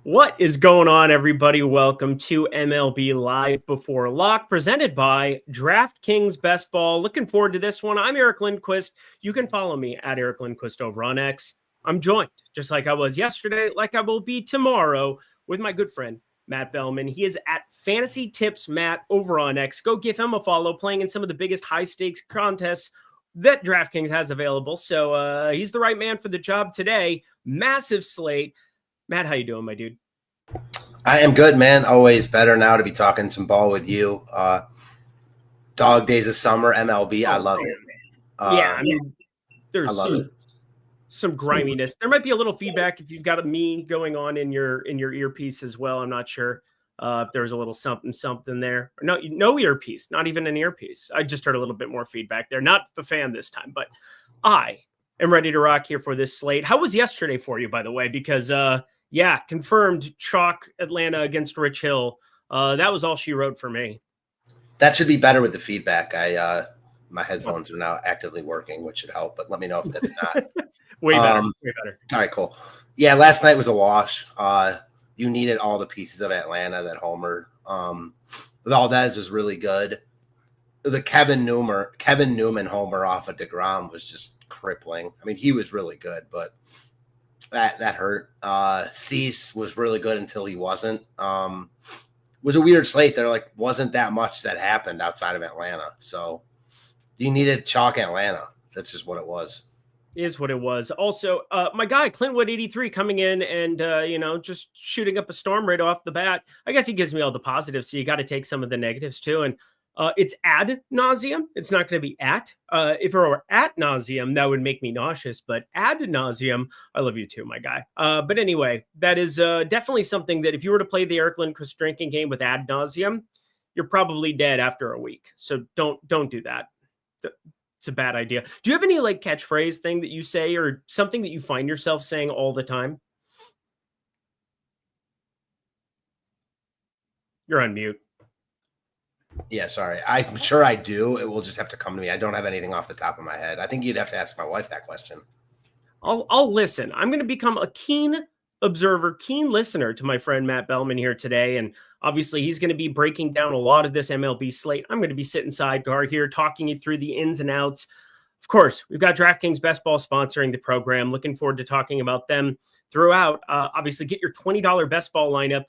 What is going on, everybody? Welcome to MLB Live Before Lock, presented by DraftKings Best Ball. Looking forward to this one. I'm Eric Lindquist. You can follow me at Eric Lindquist over on X. I'm joined, just like I was yesterday, like I will be tomorrow, with my good friend, Matt Bellman. He is at Fantasy Tips Matt over on X. Go give him a follow, playing in some of the biggest high-stakes contests that DraftKings has available. So he's the right man for the job today. Massive slate. Matt, how you doing, my dude? I am good, man. Always better now to be talking some ball with you. Dog days of summer, MLB. I love it. I mean, there's some griminess. There might be a little feedback if you've got me going on in your earpiece as well. I'm not sure if there's a little something there. No earpiece, not even an earpiece. I just heard a little bit more feedback there. Not the fan this time, but I am ready to rock here for this slate. How was yesterday for you, by the way? Because yeah, confirmed chalk Atlanta against Rich Hill. That was all she wrote for me. That should be better with the feedback. My headphones are now actively working, which should help, but let me know if that's not. Way better. All right, cool. Yeah, last night was a wash. You needed all the pieces of Atlanta that homered. Valdez was really good. The Kevin Newman homer off of DeGrom was just crippling. I mean, he was really good, but that hurt. Cease was really good until he wasn't. Was a weird slate. There wasn't that much that happened outside of Atlanta. So you needed chalk Atlanta. That's just what it was. Is what it was. Also, my guy Clintwood 83 coming in and just shooting up a storm right off the bat. I guess he gives me all the positives, so you got to take some of the negatives too. And it's ad nauseum. It's not going to be at. If it were at nauseum, that would make me nauseous. But ad nauseum, I love you too, my guy. But anyway, that is definitely something that if you were to play the Eric Lindquist drinking game with ad nauseum, you're probably dead after a week. So don't do that. It's a bad idea. Do you have any catchphrase thing that you say or something that you find yourself saying all the time? You're on mute. Yeah, sorry. I'm sure I do. It will just have to come to me. I don't have anything off the top of my head. I think you'd have to ask my wife that question. I'll listen. I'm going to become a keen observer, keen listener to my friend Matt Bellman here today. And obviously he's going to be breaking down a lot of this MLB slate. I'm going to be sitting sidecar here, talking you through the ins and outs. Of course, we've got DraftKings Best Ball sponsoring the program. Looking forward to talking about them throughout. Obviously, get your $20 Best Ball lineup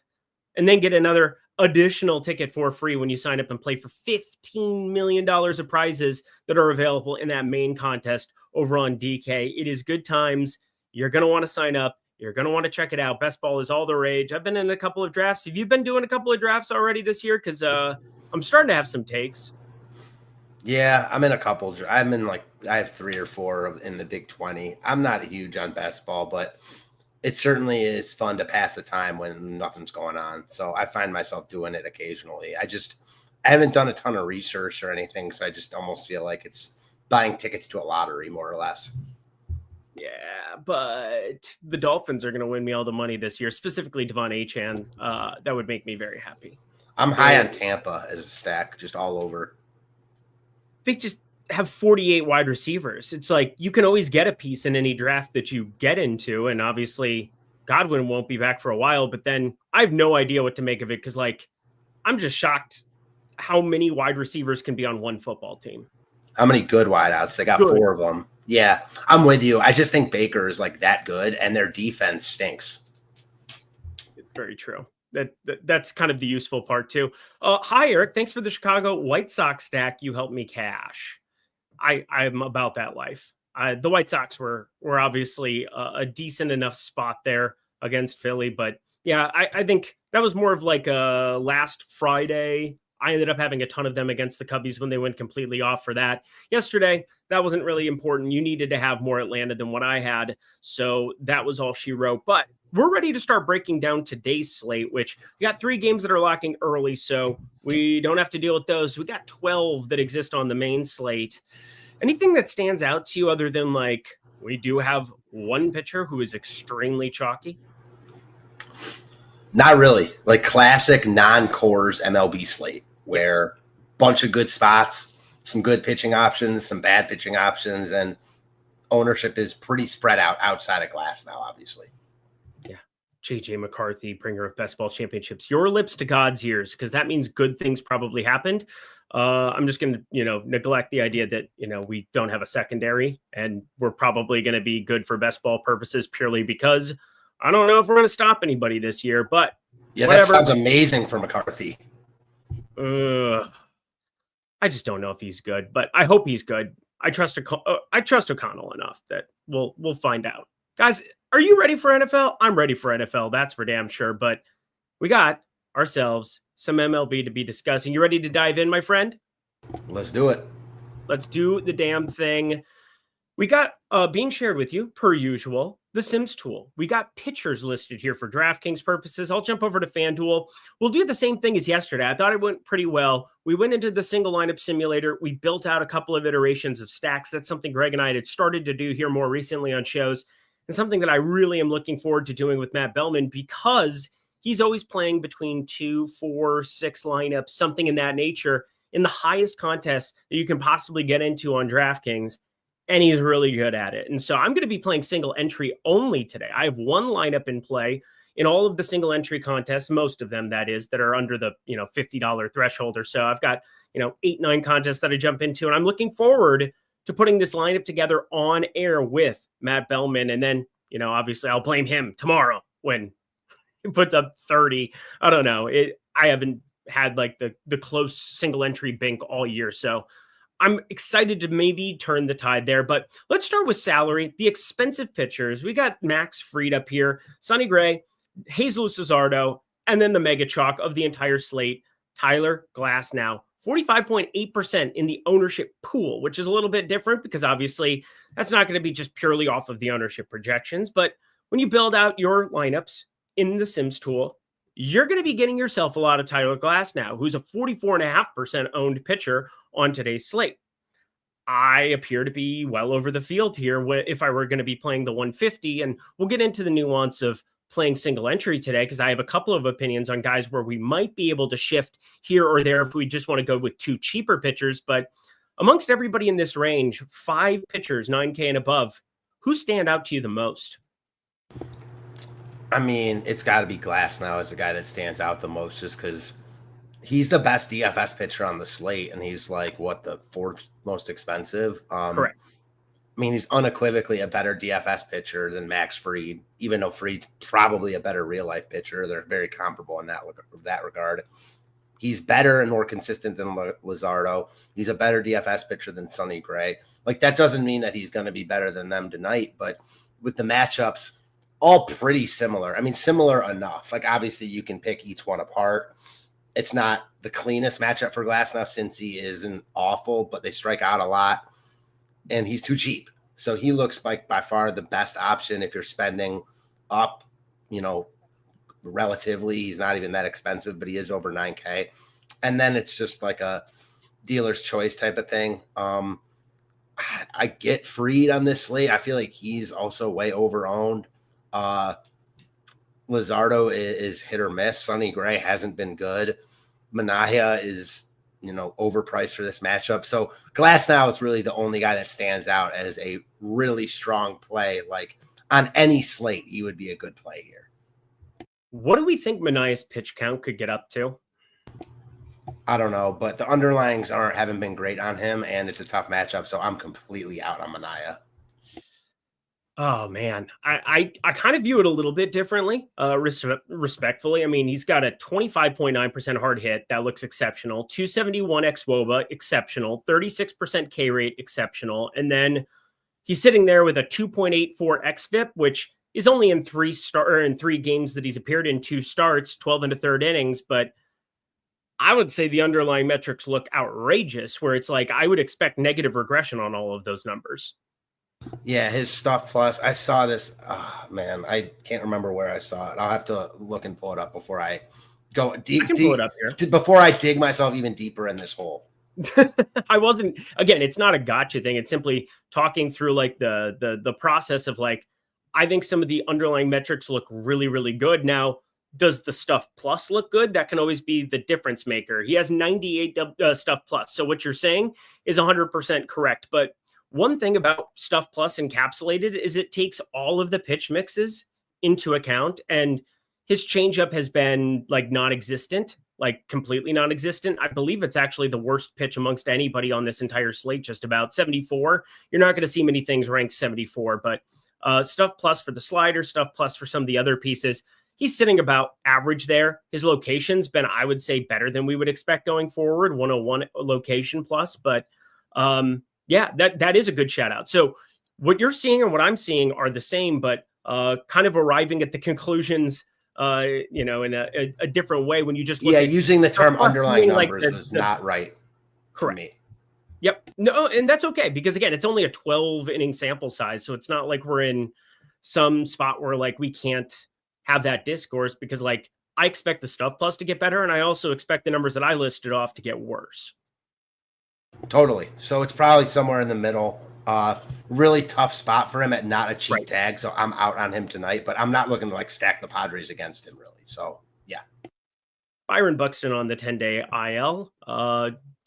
and then get another additional ticket for free when you sign up and play for $15 million of prizes that are available in that main contest over on DK. It is good times. You're going to want to sign up. You're going to want to check it out. Best Ball is all the rage. I've been in a couple of drafts. Have you been doing a couple of drafts already this year? Because I'm starting to have some takes. Yeah, I'm in a couple. I have 3 or 4 in the Big 20. I'm not huge on Best Ball, but it certainly is fun to pass the time when nothing's going on. So I find myself doing it occasionally. I haven't done a ton of research or anything, so I just almost feel like it's buying tickets to a lottery, more or less. Yeah, but the Dolphins are going to win me all the money this year, specifically Devon Achane. That would make me very happy. I'm high on Tampa as a stack, just all over. They just have 48 wide receivers. It's like you can always get a piece in any draft that you get into. And obviously Godwin won't be back for a while, but then I have no idea what to make of it. Cause I'm just shocked how many wide receivers can be on one football team. How many good wideouts? They got 4 of them. Yeah, I'm with you. I just think Baker is that good and their defense stinks. It's very true. That's kind of the useful part too. Hi, Eric. Thanks for the Chicago White Sox stack. You helped me cash. I'm about that life. The White Sox were obviously a decent enough spot there against Philly, but yeah, I think that was more of last Friday. I ended up having a ton of them against the Cubbies when they went completely off for that. Yesterday, that wasn't really important. You needed to have more Atlanta than what I had, so that was all she wrote. But we're ready to start breaking down today's slate, which we got 3 games that are locking early, so we don't have to deal with those. We got 12 that exist on the main slate. Anything that stands out to you other than we do have one pitcher who is extremely chalky? Not really. Classic non-cores MLB slate where bunch of good spots, some good pitching options, some bad pitching options, and ownership is pretty spread out outside of Glass now, obviously. Yeah. JJ McCarthy, bringer of best ball championships, your lips to God's ears, because that means good things probably happened. I'm just going to, neglect the idea that, we don't have a secondary and we're probably going to be good for best ball purposes purely because I don't know if we're going to stop anybody this year, but yeah, whatever. That sounds amazing for McCarthy. I just don't know if he's good, but I hope he's good. I trust O'Connell enough that we'll find out. Guys, are you ready for NFL? I'm ready for NFL. That's for damn sure. But we got ourselves some MLB to be discussing. You ready to dive in, my friend? Let's do it. Let's do the damn thing. We got being shared with you, per usual, the Sims tool. We got pitchers listed here for DraftKings purposes. I'll jump over to FanDuel. We'll do the same thing as yesterday. I thought it went pretty well. We went into the single lineup simulator. We built out a couple of iterations of stacks. That's something Greg and I had started to do here more recently on shows, and something that I really am looking forward to doing with Matt Bellman, because he's always playing between 2, 4, 6 lineups, something in that nature, in the highest contests that you can possibly get into on DraftKings. And he's really good at it. And so I'm going to be playing single entry only today. I have one lineup in play in all of the single entry contests, most of them, that is, that are under the $50 threshold or so. I've got 8, 9 contests that I jump into, and I'm looking forward to putting this lineup together on air with Matt Bellman. And then, obviously I'll blame him tomorrow when he puts up 30. I don't know. I haven't had like the close single entry bink all year. So I'm excited to maybe turn the tide there, but let's start with salary. The expensive pitchers. We got Max Fried up here, Sonny Gray, Jesus Luzardo, and then the mega chalk of the entire slate, Tyler Glasnow. 45.8% in the ownership pool, which is a little bit different because obviously that's not going to be just purely off of the ownership projections. But when you build out your lineups in the Sims tool, you're going to be getting yourself a lot of Tyler Glasnow, who's a 44.5% owned pitcher on today's slate. I appear to be well over the field here if I were going to be playing the 150, and we'll get into the nuance of playing single entry today because I have a couple of opinions on guys where we might be able to shift here or there if we just want to go with 2 cheaper pitchers. But amongst everybody in this range, 5 pitchers, 9K and above, who stand out to you the most? I mean, it's got to be Glasnow as the guy that stands out the most, just because he's the best DFS pitcher on the slate, and he's like, the 4th most expensive? Correct. I mean, he's unequivocally a better DFS pitcher than Max Fried, even though Fried's probably a better real-life pitcher. They're very comparable in that regard. He's better and more consistent than Luzardo. He's a better DFS pitcher than Sonny Gray. Like, that doesn't mean that he's going to be better than them tonight, but with the matchups, all pretty similar. I mean, similar enough. Like, obviously, you can pick each one apart. It's not the cleanest matchup for Glasnow since he isn't awful, but they strike out a lot, and he's too cheap. So he looks like by far the best option if you're spending up, relatively. He's not even that expensive, but he is over 9K. And then it's just like a dealer's choice type of thing. I get Fried on this slate. I feel like he's also way over-owned. Luzardo is hit or miss. Sonny Gray hasn't been good. Manaya is, overpriced for this matchup. So Glasnow is really the only guy that stands out as a really strong play. Like on any slate, he would be a good play here. What do we think Manaya's pitch count could get up to? I don't know, but the underlyings haven't been great on him, and it's a tough matchup. So I'm completely out on Manaya. Oh, man, I kind of view it a little bit differently, respectfully. I mean, he's got a 25.9% hard hit. That looks exceptional. 271 xWOBA, exceptional. 36% K rate, exceptional. And then he's sitting there with a 2.84 xFIP, which is only in 3 games that he's appeared in, 2 starts, 12 and a third innings. But I would say the underlying metrics look outrageous, where it's like I would expect negative regression on all of those numbers. Yeah, his stuff plus. I saw this. Oh, man, I can't remember where I saw it. I'll have to look and pull it up before I go deep. I can pull it up here. Before I dig myself even deeper in this hole. I wasn't. Again, it's not a gotcha thing. It's simply talking through like the process of like, I think some of the underlying metrics look really, really good. Now, does the stuff plus look good? That can always be the difference maker. He has 98 stuff plus. So what you're saying is 100% correct. But one thing about Stuff Plus encapsulated is it takes all of the pitch mixes into account. And his changeup has been like non-existent, like completely non-existent. I believe it's actually the worst pitch amongst anybody on this entire slate, just about 74. You're not going to see many things ranked 74, but stuff plus for the slider, stuff plus for some of the other pieces. He's sitting about average there. His location's been, I would say, better than we would expect going forward, 101 location plus. But yeah, that is a good shout out. So what you're seeing and what I'm seeing are the same, but kind of arriving at the conclusions, in a different way when you just look at using the term underlying numbers like was not right for me. Yep. No, and that's okay because again, it's only a 12 inning sample size, so it's not like we're in some spot where like we can't have that discourse because like I expect the stuff plus to get better, and I also expect the numbers that I listed off to get worse. Totally. So it's probably somewhere in the middle. Really tough spot for him at not a cheap tag. So I'm out on him tonight, but I'm not looking to like stack the Padres against him really. So yeah. Byron Buxton on the 10-day IL.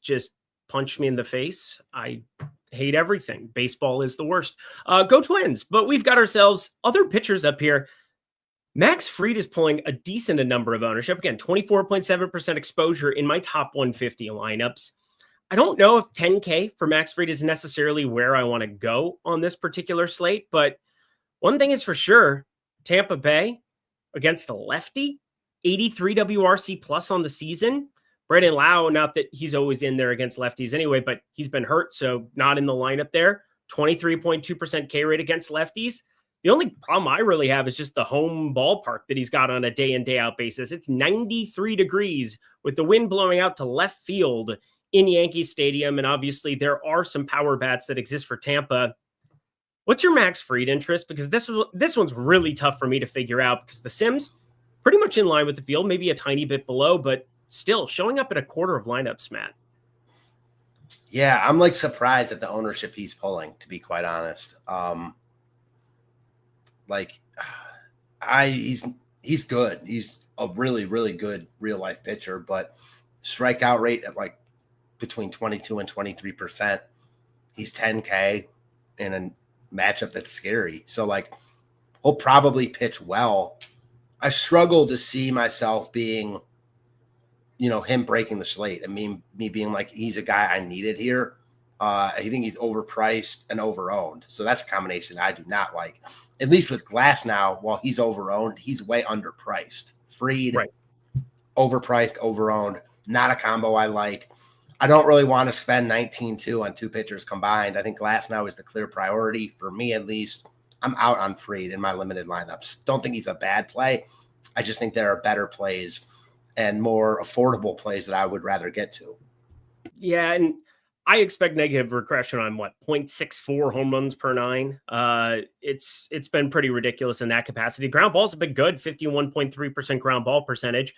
Just punched me in the face. I hate everything. Baseball is the worst. Go Twins. But we've got ourselves other pitchers up here. Max Fried is pulling a decent number of ownership. Again, 24.7% exposure in my top 150 lineups. I don't know if 10K for Max Fried is necessarily where I want to go on this particular slate, but one thing is for sure, Tampa Bay against a lefty, 83 WRC plus on the season. Brandon Lau, not that he's always in there against lefties anyway, but he's been hurt, so not in the lineup there. 23.2% K rate against lefties. The only problem I really have is just the home ballpark that he's got on a day in, day out basis. It's 93 degrees with the wind blowing out to left field in Yankee Stadium. And obviously there are some power bats that exist for Tampa. What's your Max Fried interest? Because this one's really tough for me to figure out because the Sims pretty much in line with the field, maybe a tiny bit below, but still showing up at a quarter of lineups, Matt. Yeah, I'm like surprised at the ownership he's pulling, to be quite honest. He's good. He's a really, really good real life pitcher, but strikeout rate at like between 22 and 23%. He's 10K in a matchup that's scary. So like he'll probably pitch well. I struggle to see myself being, him breaking the slate. I mean, me being like, he's a guy I needed here. I think he's overpriced and overowned. So that's a combination I do not like. At least with Glass now, while he's overowned, he's way underpriced. Fried, overpriced, overowned. Not a combo I like. I don't really want to spend 19-2 on two pitchers combined. I think Glass now is the clear priority for me, at least. I'm out on Fried in my limited lineups. Don't think he's a bad play. I just think there are better plays and more affordable plays that I would rather get to. Yeah, and I expect negative regression on 0.64 home runs per 9. It's been pretty ridiculous in that capacity. Ground balls have been good, 51.3% ground ball percentage.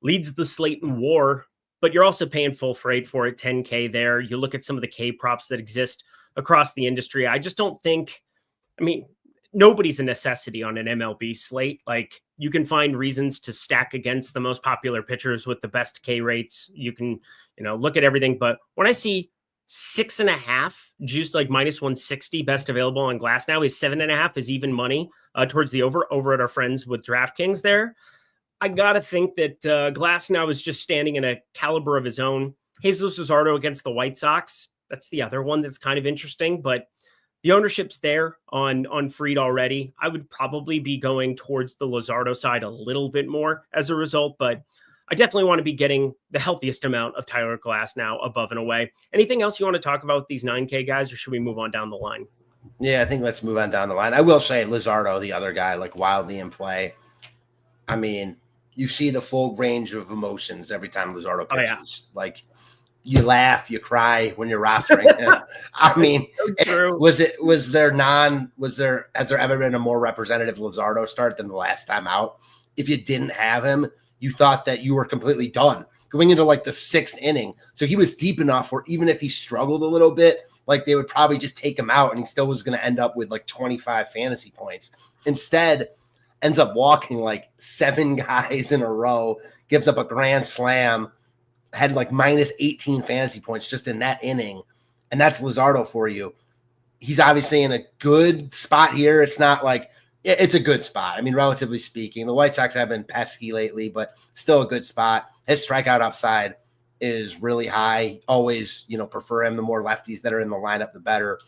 Leads the slate in WAR, but you're also paying full freight for it, 10K there. You look at some of the K props that exist across the industry. I just don't think, nobody's a necessity on an MLB slate. Like you can find reasons to stack against the most popular pitchers with the best K rates. You can, look at everything. But when I see 6.5 juice, like -160 best available on Glass now, is 7.5 is even money towards the over at our friends with DraftKings there. I got to think that Glass now is just standing in a caliber of his own. Jesus Luzardo against the White Sox. That's the other one that's kind of interesting, but the ownership's there on Fried already. I would probably be going towards the Luzardo side a little bit more as a result, but I definitely want to be getting the healthiest amount of Tyler Glass now above and away. Anything else you want to talk about with these 9K guys, or should we move on down the line? Yeah, I think let's move on down the line. I will say Luzardo, the other guy, like wildly in play. I mean, you see the full range of emotions every time Luzardo pitches. Like you laugh, you cry when you're rostering him. I mean, has there ever been a more representative Luzardo start than the last time out? If you didn't have him, you thought that you were completely done going into like the 6th inning. So he was deep enough where even if he struggled a little bit, like they would probably just take him out and he still was going to end up with like 25 fantasy points. Instead, ends up walking like 7 guys in a row, gives up a grand slam, had like -18 fantasy points just in that inning. And that's Luzardo for you. He's obviously in a good spot here. It's not like it's a good spot. I mean, relatively speaking, the White Sox have been pesky lately, but still a good spot. His strikeout upside is really high. Always, prefer him. The more lefties that are in the lineup, the better.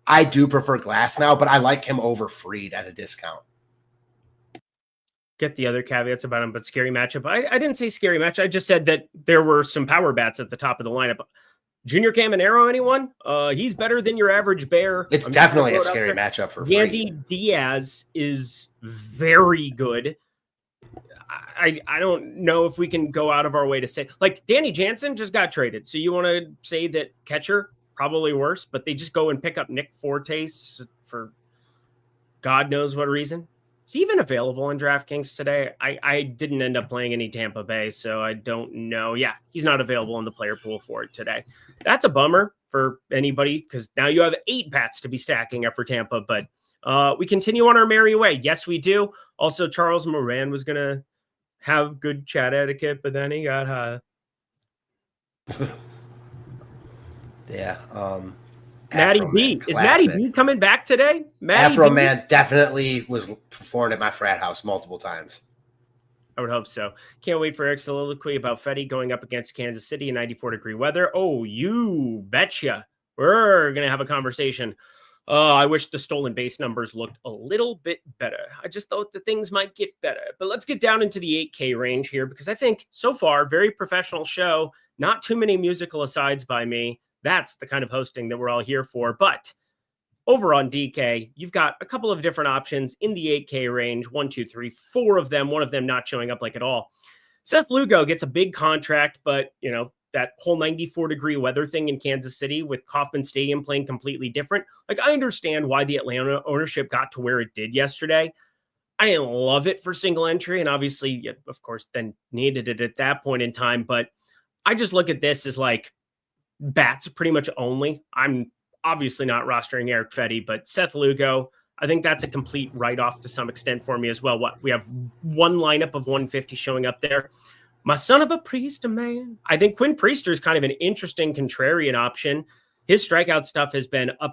I do prefer Glass now, but I like him over Fried at a discount. Get the other caveats about him, but scary matchup. I didn't say scary match. I just said that there were some power bats at the top of the lineup. Junior Caminero, anyone? He's better than your average bear. It's definitely a scary matchup for Yandy Diaz is very good. I don't know if we can go out of our way to say, like, Danny Jansen just got traded. So you want to say that catcher, probably worse, but they just go and pick up Nick Fortes for God knows what reason. Is he even available in DraftKings today? I didn't end up playing any Tampa Bay, so I don't know. Yeah, he's not available in the player pool for it today. That's a bummer for anybody because now you have 8 bats to be stacking up for Tampa, but we continue on our merry way. Yes, we do. Also, Charles Moran was going to have good chat etiquette, but then he got high. Yeah. Matty B. Is Matty B coming back today? Afro Man definitely was performed at my frat house multiple times. I would hope so. Can't wait for Eric's soliloquy about Fetty going up against Kansas City in 94-degree weather. Oh, you betcha. We're going to have a conversation. I wish the stolen base numbers looked a little bit better. I just thought that things might get better. But let's get down into the 8K range here because I think so far, very professional show. Not too many musical asides by me. That's the kind of hosting that we're all here for. But over on DK, you've got a couple of different options in the 8K range. 1, 2, 3, 4 of them. One of them not showing up like at all. Seth Lugo gets a big contract, but that whole 94-degree weather thing in Kansas City with Kauffman Stadium playing completely different. Like, I understand why the Atlanta ownership got to where it did yesterday. I didn't love it for single entry, and obviously, of course, then needed it at that point in time. But I just look at this as like bats pretty much only. I'm obviously not rostering Eric Fetty, but Seth Lugo, I think that's a complete write-off to some extent for me as well. We have one lineup of 150 showing up there. My son of a priest, man. I think Quinn Priester is kind of an interesting contrarian option. His strikeout stuff has been up.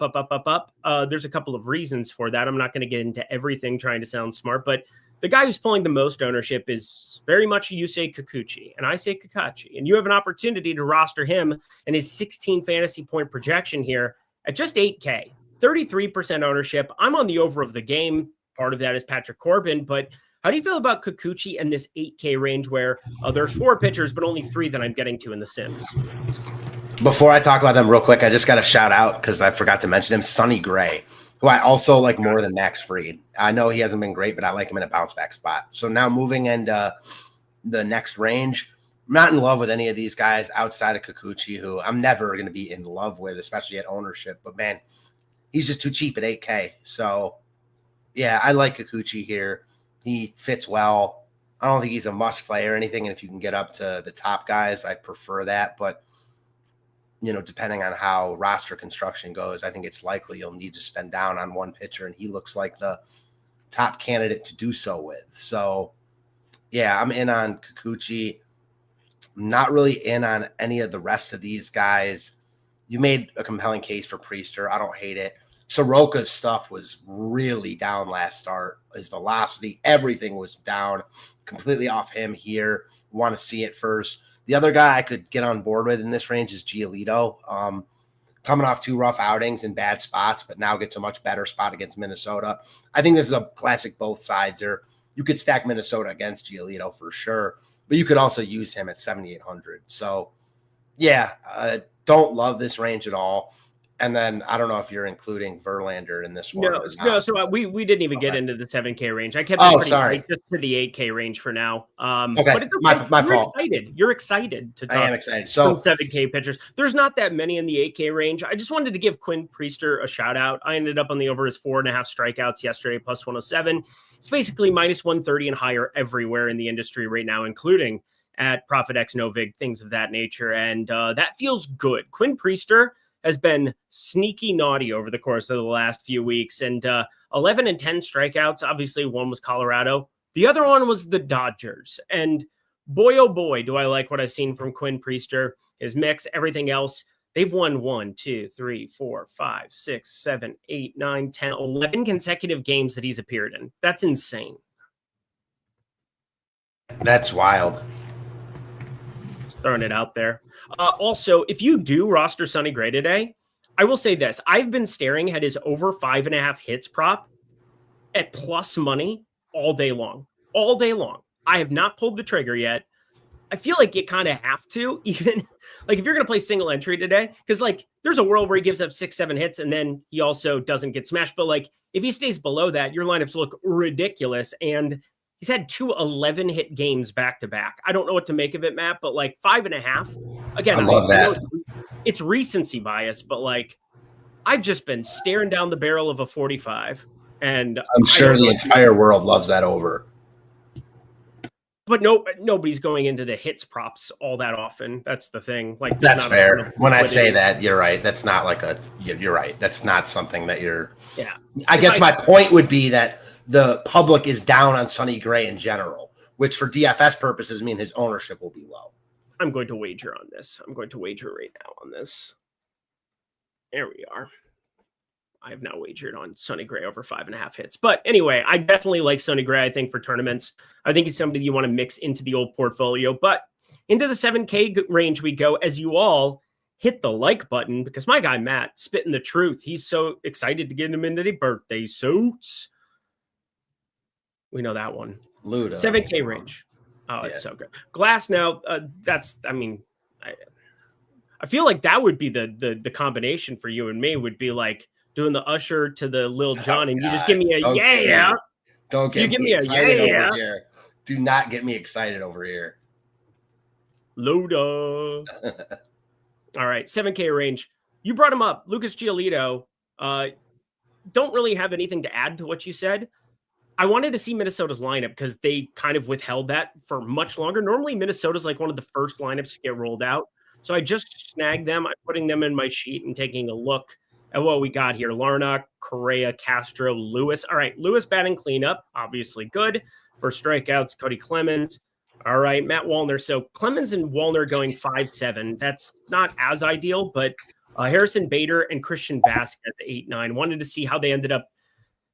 There's a couple of reasons for that. I'm not going to get into everything trying to sound smart, but the guy who's pulling the most ownership is very much a Yusei Kikuchi, and I say Kakachi. And you have an opportunity to roster him and his 16 fantasy point projection here at just 8K, 33% ownership. I'm on the over of the game. Part of that is Patrick Corbin, but how do you feel about Kikuchi and this 8K range where there's 4 pitchers, but only 3 that I'm getting to in the Sims? Before I talk about them real quick, I just got to shout out because I forgot to mention him, Sonny Gray, who I also like more than Max Fried. I know he hasn't been great, but I like him in a bounce back spot. So now moving into the next range, I'm not in love with any of these guys outside of Kikuchi, who I'm never going to be in love with, especially at ownership. But man, he's just too cheap at 8K. So yeah, I like Kikuchi here. He fits well. I don't think he's a must play or anything. And if you can get up to the top guys, I prefer that. But, depending on how roster construction goes, I think it's likely you'll need to spend down on one pitcher. And he looks like the top candidate to do so with. So, yeah, I'm in on Kikuchi. I'm not really in on any of the rest of these guys. You made a compelling case for Priester. I don't hate it. Soroka's stuff was really down last start. His velocity, everything was down, completely off him here. Want to see it first. The other guy I could get on board with in this range is Giolito. Coming off 2 rough outings in bad spots, but now gets a much better spot against Minnesota. I think this is a classic both sides there. You could stack Minnesota against Giolito for sure, but you could also use him at 7,800. So, yeah, don't love this range at all. And then I don't know if you're including Verlander in this one. No. So we didn't even get into the 7K range. I kept sorry, just to the 8K range for now. Okay, but it's my fault. You're excited to talk. I am excited. So 7K pitchers. There's not that many in the 8K range. I just wanted to give Quinn Priester a shout out. I ended up on the over his 4.5 strikeouts yesterday, plus 107. It's basically minus 130 and higher everywhere in the industry right now, including at ProfitX, NoVig, things of that nature. And that feels good. Quinn Priester has been sneaky naughty over the course of the last few weeks. And 11 and 10 strikeouts. Obviously, one was Colorado. The other one was the Dodgers. And boy, oh boy, do I like what I've seen from Quinn Priester, his mix, everything else. They've won 1, 2, 3, 4, 5, 6, 7, 8, 9, 10, 11 consecutive games that he's appeared in. That's insane. That's wild. Just throwing it out there. Also, if you do roster Sonny Gray today, I will say this. I've been staring at his over 5.5 hits prop at plus money all day long. All day long. I have not pulled the trigger yet. I feel like you kind of have to, even like if you're going to play single entry today, because like there's a world where he gives up 6, 7 hits and then he also doesn't get smashed. But like if he stays below that, your lineups look ridiculous. And he's had 2 11-hit games back to back. I don't know what to make of it, Matt, but like 5.5. Again, I love that. It's recency bias, but like I've just been staring down the barrel of a 45. And I'm sure the entire world loves that over. But nobody's going into the hits props all that often. That's the thing. Like that's fair. When I say that, you're right. That's not like you're right. That's not something that you're. Yeah. I guess my point would be that the public is down on Sonny Gray in general, which for DFS purposes mean his ownership will be low. I'm going to wager on this. I'm going to wager right now on this. There we are. I have now wagered on Sonny Gray over 5.5 hits. But anyway, I definitely like Sonny Gray, I think, for tournaments. I think he's somebody you want to mix into the old portfolio. But into the 7K range we go as you all hit the like button because my guy, Matt, spitting the truth. He's so excited to get him into the birthday suits. We know that one. Luda. 7K range. Oh, yeah. It's so good. Glass now, I feel like that would be the combination for you and me would be like, doing the Usher to the Lil Jon, and you just give me a yeah. Don't get me a yeah. Over here. Do not get me excited over here. Loda. All right, 7K range. You brought him up, Lucas Giolito. Don't really have anything to add to what you said. I wanted to see Minnesota's lineup because they kind of withheld that for much longer. Normally, Minnesota's like one of the first lineups to get rolled out. So I just snagged them. I'm putting them in my sheet and taking a look at what we got here. Larnach, Correa, Castro, Lewis. All right, Lewis batting cleanup, obviously good. For strikeouts, Cody Clemens. All right, Matt Wallner. So Clemens and Wallner going 5-7. That's not as ideal, but Harrison Bader and Christian Vasquez 8-9. Wanted to see how they ended up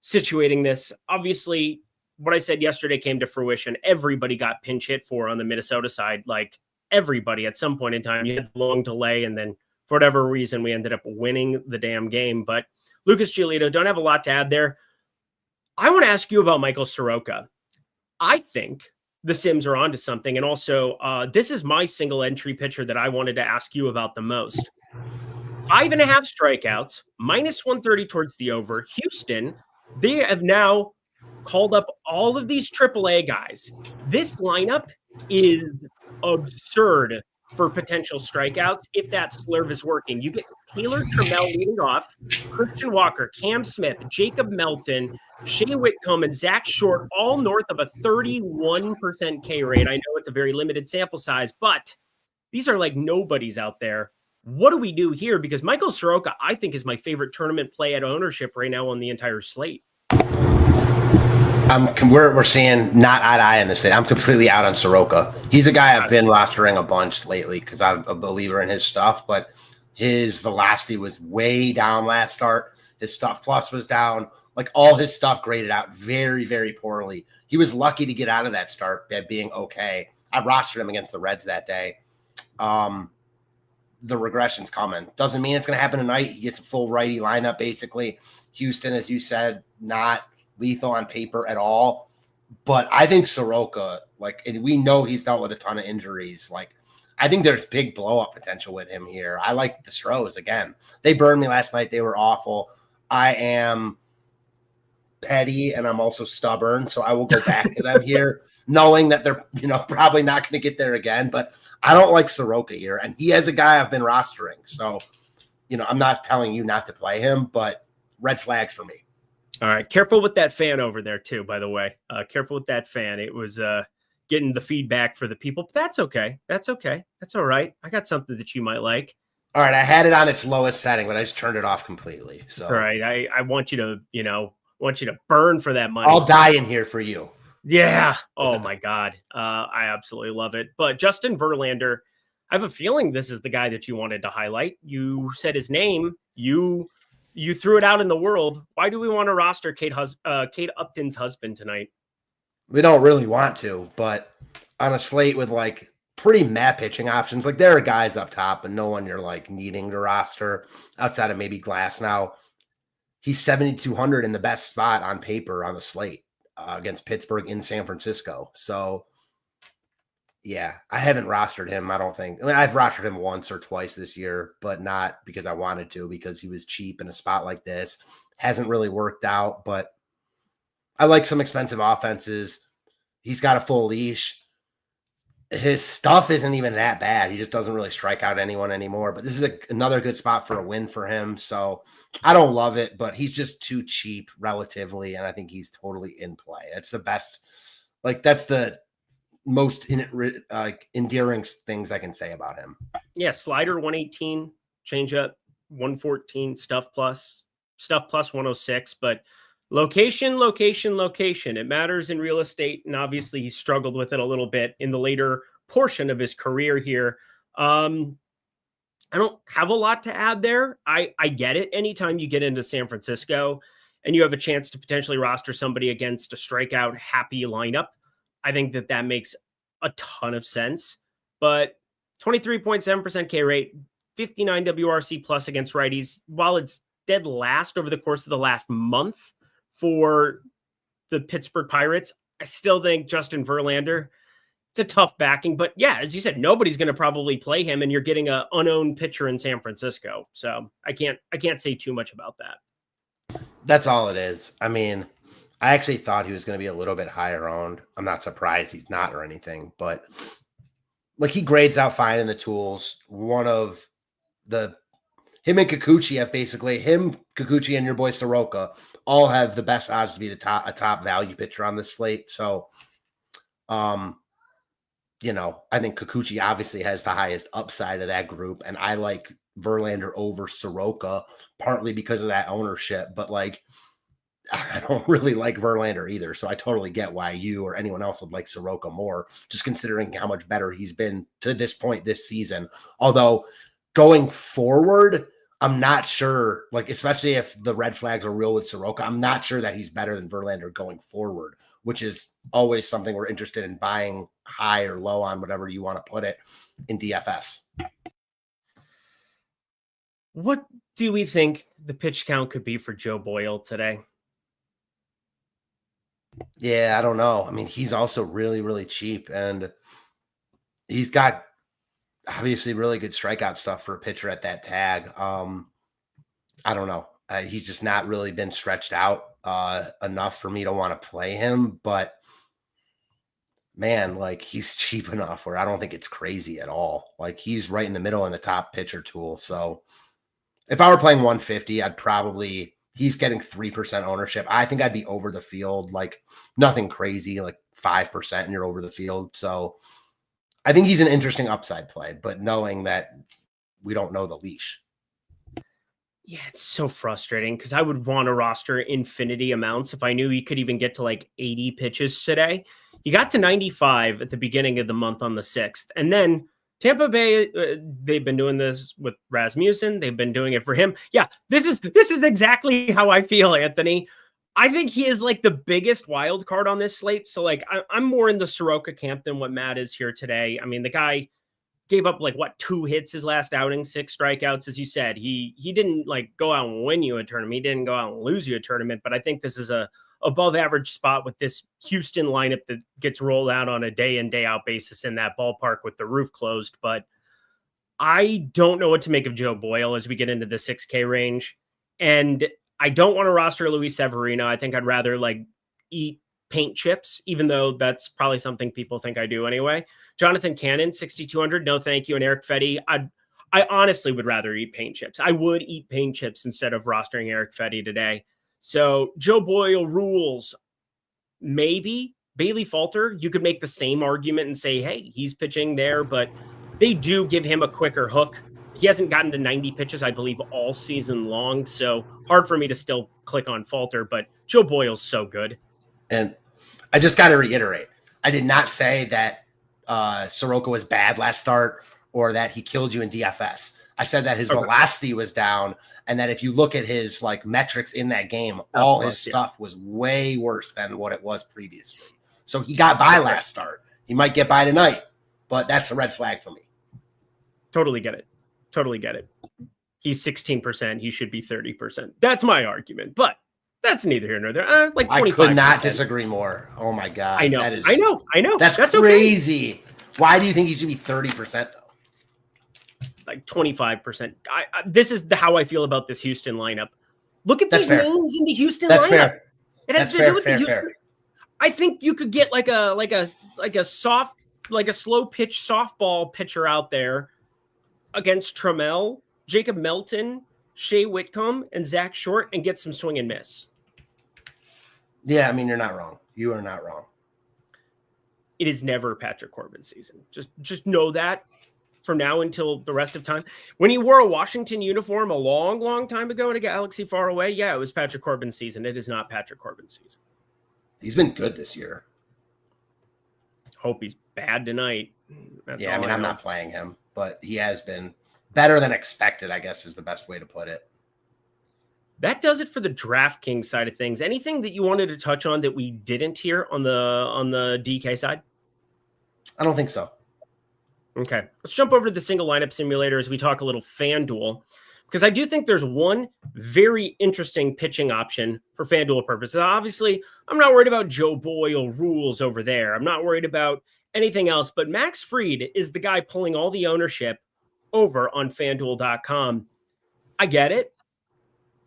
situating this. Obviously, what I said yesterday came to fruition. Everybody got pinch hit for on the Minnesota side. Like everybody at some point in time. You had the long delay, and then for whatever reason, we ended up winning the damn game. But Lucas Giolito, don't have a lot to add there. I want to ask you about Michael Soroka. I think the Sims are onto something. And also, this is my single entry pitcher that I wanted to ask you about the most. 5.5 strikeouts, minus 130 towards the over. Houston, they have now called up all of these AAA guys. This lineup is absurd for potential strikeouts if that slurve is working. You get Taylor Trammell leading off, Christian Walker, Cam Smith, Jacob Melton, Shea Whitcomb, and Zach Short, all north of a 31% K rate. I know it's a very limited sample size, but these are like nobodies out there. What do we do here? Because Michael Soroka, I think, is my favorite tournament play at ownership right now on the entire slate. We're seeing not eye to eye in this thing. I'm completely out on Soroka. He's a guy I've been rostering a bunch lately because I'm a believer in his stuff, but his velocity was way down last start. His stuff plus was down. Like all his stuff graded out very, very poorly. He was lucky to get out of that start by being okay. I rostered him against the Reds that day. The regression's coming. Doesn't mean it's going to happen tonight. He gets a full righty lineup, basically. Houston, as you said, not lethal on paper at all. But I think Soroka, and we know he's dealt with a ton of injuries. I think there's big blow-up potential with him here. I like the Stros again. They burned me last night. They were awful. I am petty and I'm also stubborn, so I will go back to them here, knowing that they're probably not going to get there again. But I don't like Soroka here, and he is a guy I've been rostering. So, I'm not telling you not to play him, but red flags for me. All right. Careful with that fan over there, too, by the way. Careful with that fan. It was getting the feedback for the people. But that's okay. That's okay. That's all right. I got something that you might like. All right. I had it on its lowest setting, but I just turned it off completely. So that's all right. I want you to, burn for that money. I'll die in here for you. Yeah. Oh, my God. I absolutely love it. But Justin Verlander, I have a feeling this is the guy that you wanted to highlight. You said his name. You threw it out in the world. Why do we want to roster Kate Upton's husband tonight? We don't really want to, but on a slate with like pretty meh pitching options, like there are guys up top, but no one you're like needing to roster outside of maybe Glass. Now he's 7,200 in the best spot on paper on the slate against Pittsburgh in San Francisco. So yeah, I haven't rostered him. I don't think. I mean, I've rostered him once or twice this year, but not because I wanted to, because he was cheap in a spot like this. Hasn't really worked out, but I like some expensive offenses. He's got a full leash. His stuff isn't even that bad. He just doesn't really strike out anyone anymore. But this is another good spot for a win for him. So I don't love it, but he's just too cheap relatively, and I think he's totally in play. It's the best. Like that's the most endearing things I can say about him. Yeah, slider 118, changeup 114, stuff plus 106, but location. It matters in real estate, and obviously he struggled with it a little bit in the later portion of his career here. I don't have a lot to add there. I get it. Anytime you get into San Francisco and you have a chance to potentially roster somebody against a strikeout happy lineup, I think that makes a ton of sense. But 23.7% K rate, 59 WRC plus against righties. While it's dead last over the course of the last month for the Pittsburgh Pirates, I still think Justin Verlander, it's a tough backing. But yeah, as you said, nobody's going to probably play him, and you're getting an unowned pitcher in San Francisco. So I can't say too much about that. That's all it is. I mean, I actually thought he was going to be a little bit higher owned. I'm not surprised he's not or anything, but like he grades out fine in the tools. Him and Kikuchi have basically Kikuchi and your boy Soroka all have the best odds to be a top value pitcher on this slate. So, I think Kikuchi obviously has the highest upside of that group, and I like Verlander over Soroka partly because of that ownership, but like, I don't really like Verlander either. So I totally get why you or anyone else would like Soroka more, just considering how much better he's been to this point this season. Although going forward, I'm not sure, like, especially if the red flags are real with Soroka, I'm not sure that he's better than Verlander going forward, which is always something we're interested in buying high or low on, whatever you want to put it in DFS. What do we think the pitch count could be for Joe Boyle today? Yeah, I don't know. I mean, he's also really, really cheap, and he's got obviously really good strikeout stuff for a pitcher at that tag. I don't know. He's just not really been stretched out enough for me to want to play him, but man, like he's cheap enough where I don't think it's crazy at all. Like he's right in the middle in the top pitcher tool. So if I were playing 150, he's getting 3% ownership. I think I'd be over the field, like nothing crazy, like 5% and you're over the field. So I think he's an interesting upside play, but knowing that we don't know the leash. Yeah, it's so frustrating because I would want to roster infinity amounts if I knew he could even get to like 80 pitches today. He got to 95 at the beginning of the month on the 6th. And then Tampa Bay, they've been doing this with Rasmussen. They've been doing it for him. Yeah, this is exactly how I feel, Anthony. I think he is like the biggest wild card on this slate. So like I'm more in the Soroka camp than what Matt is here today. I mean, the guy gave up 2 hits his last outing, 6 strikeouts. As you said, he didn't go out and win you a tournament. He didn't go out and lose you a tournament, but I think this is a above average spot with this Houston lineup that gets rolled out on a day in, day out basis in that ballpark with the roof closed. But I don't know what to make of Joe Boyle as we get into the 6K range. And I don't want to roster Luis Severino. I think I'd rather eat paint chips, even though that's probably something people think I do anyway. Jonathan Cannon, 6,200. No, thank you. And Eric Fetty. I honestly would rather eat paint chips. I would eat paint chips instead of rostering Eric Fetty today. So Joe Boyle rules. Maybe Bailey Falter, you could make the same argument and say, hey, he's pitching there, but they do give him a quicker hook. He hasn't gotten to 90 pitches, I believe, all season long. So hard for me to still click on Falter, but Joe Boyle's so good. And I just got to reiterate, I did not say that Soroka was bad last start or that he killed you in DFS. I said that his velocity was down, and that if you look at his like metrics in that game, all his stuff was way worse than what it was previously. So he got by last start. He might get by tonight, but that's a red flag for me. Totally get it. Totally get it. He's 16%. He should be 30%. That's my argument, but that's neither here nor there. Like 25%. I could not disagree more. Oh my God. I know. I know. That's crazy. Okay. Why do you think he should be 30% though? Like 25%. This is how I feel about this Houston lineup. Look at these names in the Houston lineup. Fair. It has to do with the Houston. I think you could get like a slow pitch softball pitcher out there against Trammell, Jacob Melton, Shea Whitcomb, and Zach Short, and get some swing and miss. Yeah, I mean, you're not wrong. You are not wrong. It is never Patrick Corbin's season. Just know that from now until the rest of time. When he wore a Washington uniform a long, long time ago in a galaxy far away, yeah, it was Patrick Corbin's season. It is not Patrick Corbin's season. He's been good this year. Hope he's bad tonight. Yeah, I mean, I'm not playing him, but he has been better than expected, I guess is the best way to put it. That does it for the DraftKings side of things. Anything that you wanted to touch on that we didn't hear on the DK side? I don't think so. Okay, let's jump over to the single lineup simulator as we talk a little FanDuel, because I do think there's one very interesting pitching option for FanDuel purposes. Obviously, I'm not worried about Joe Boyle rules over there. I'm not worried about anything else, but Max Fried is the guy pulling all the ownership over on FanDuel.com. I get it,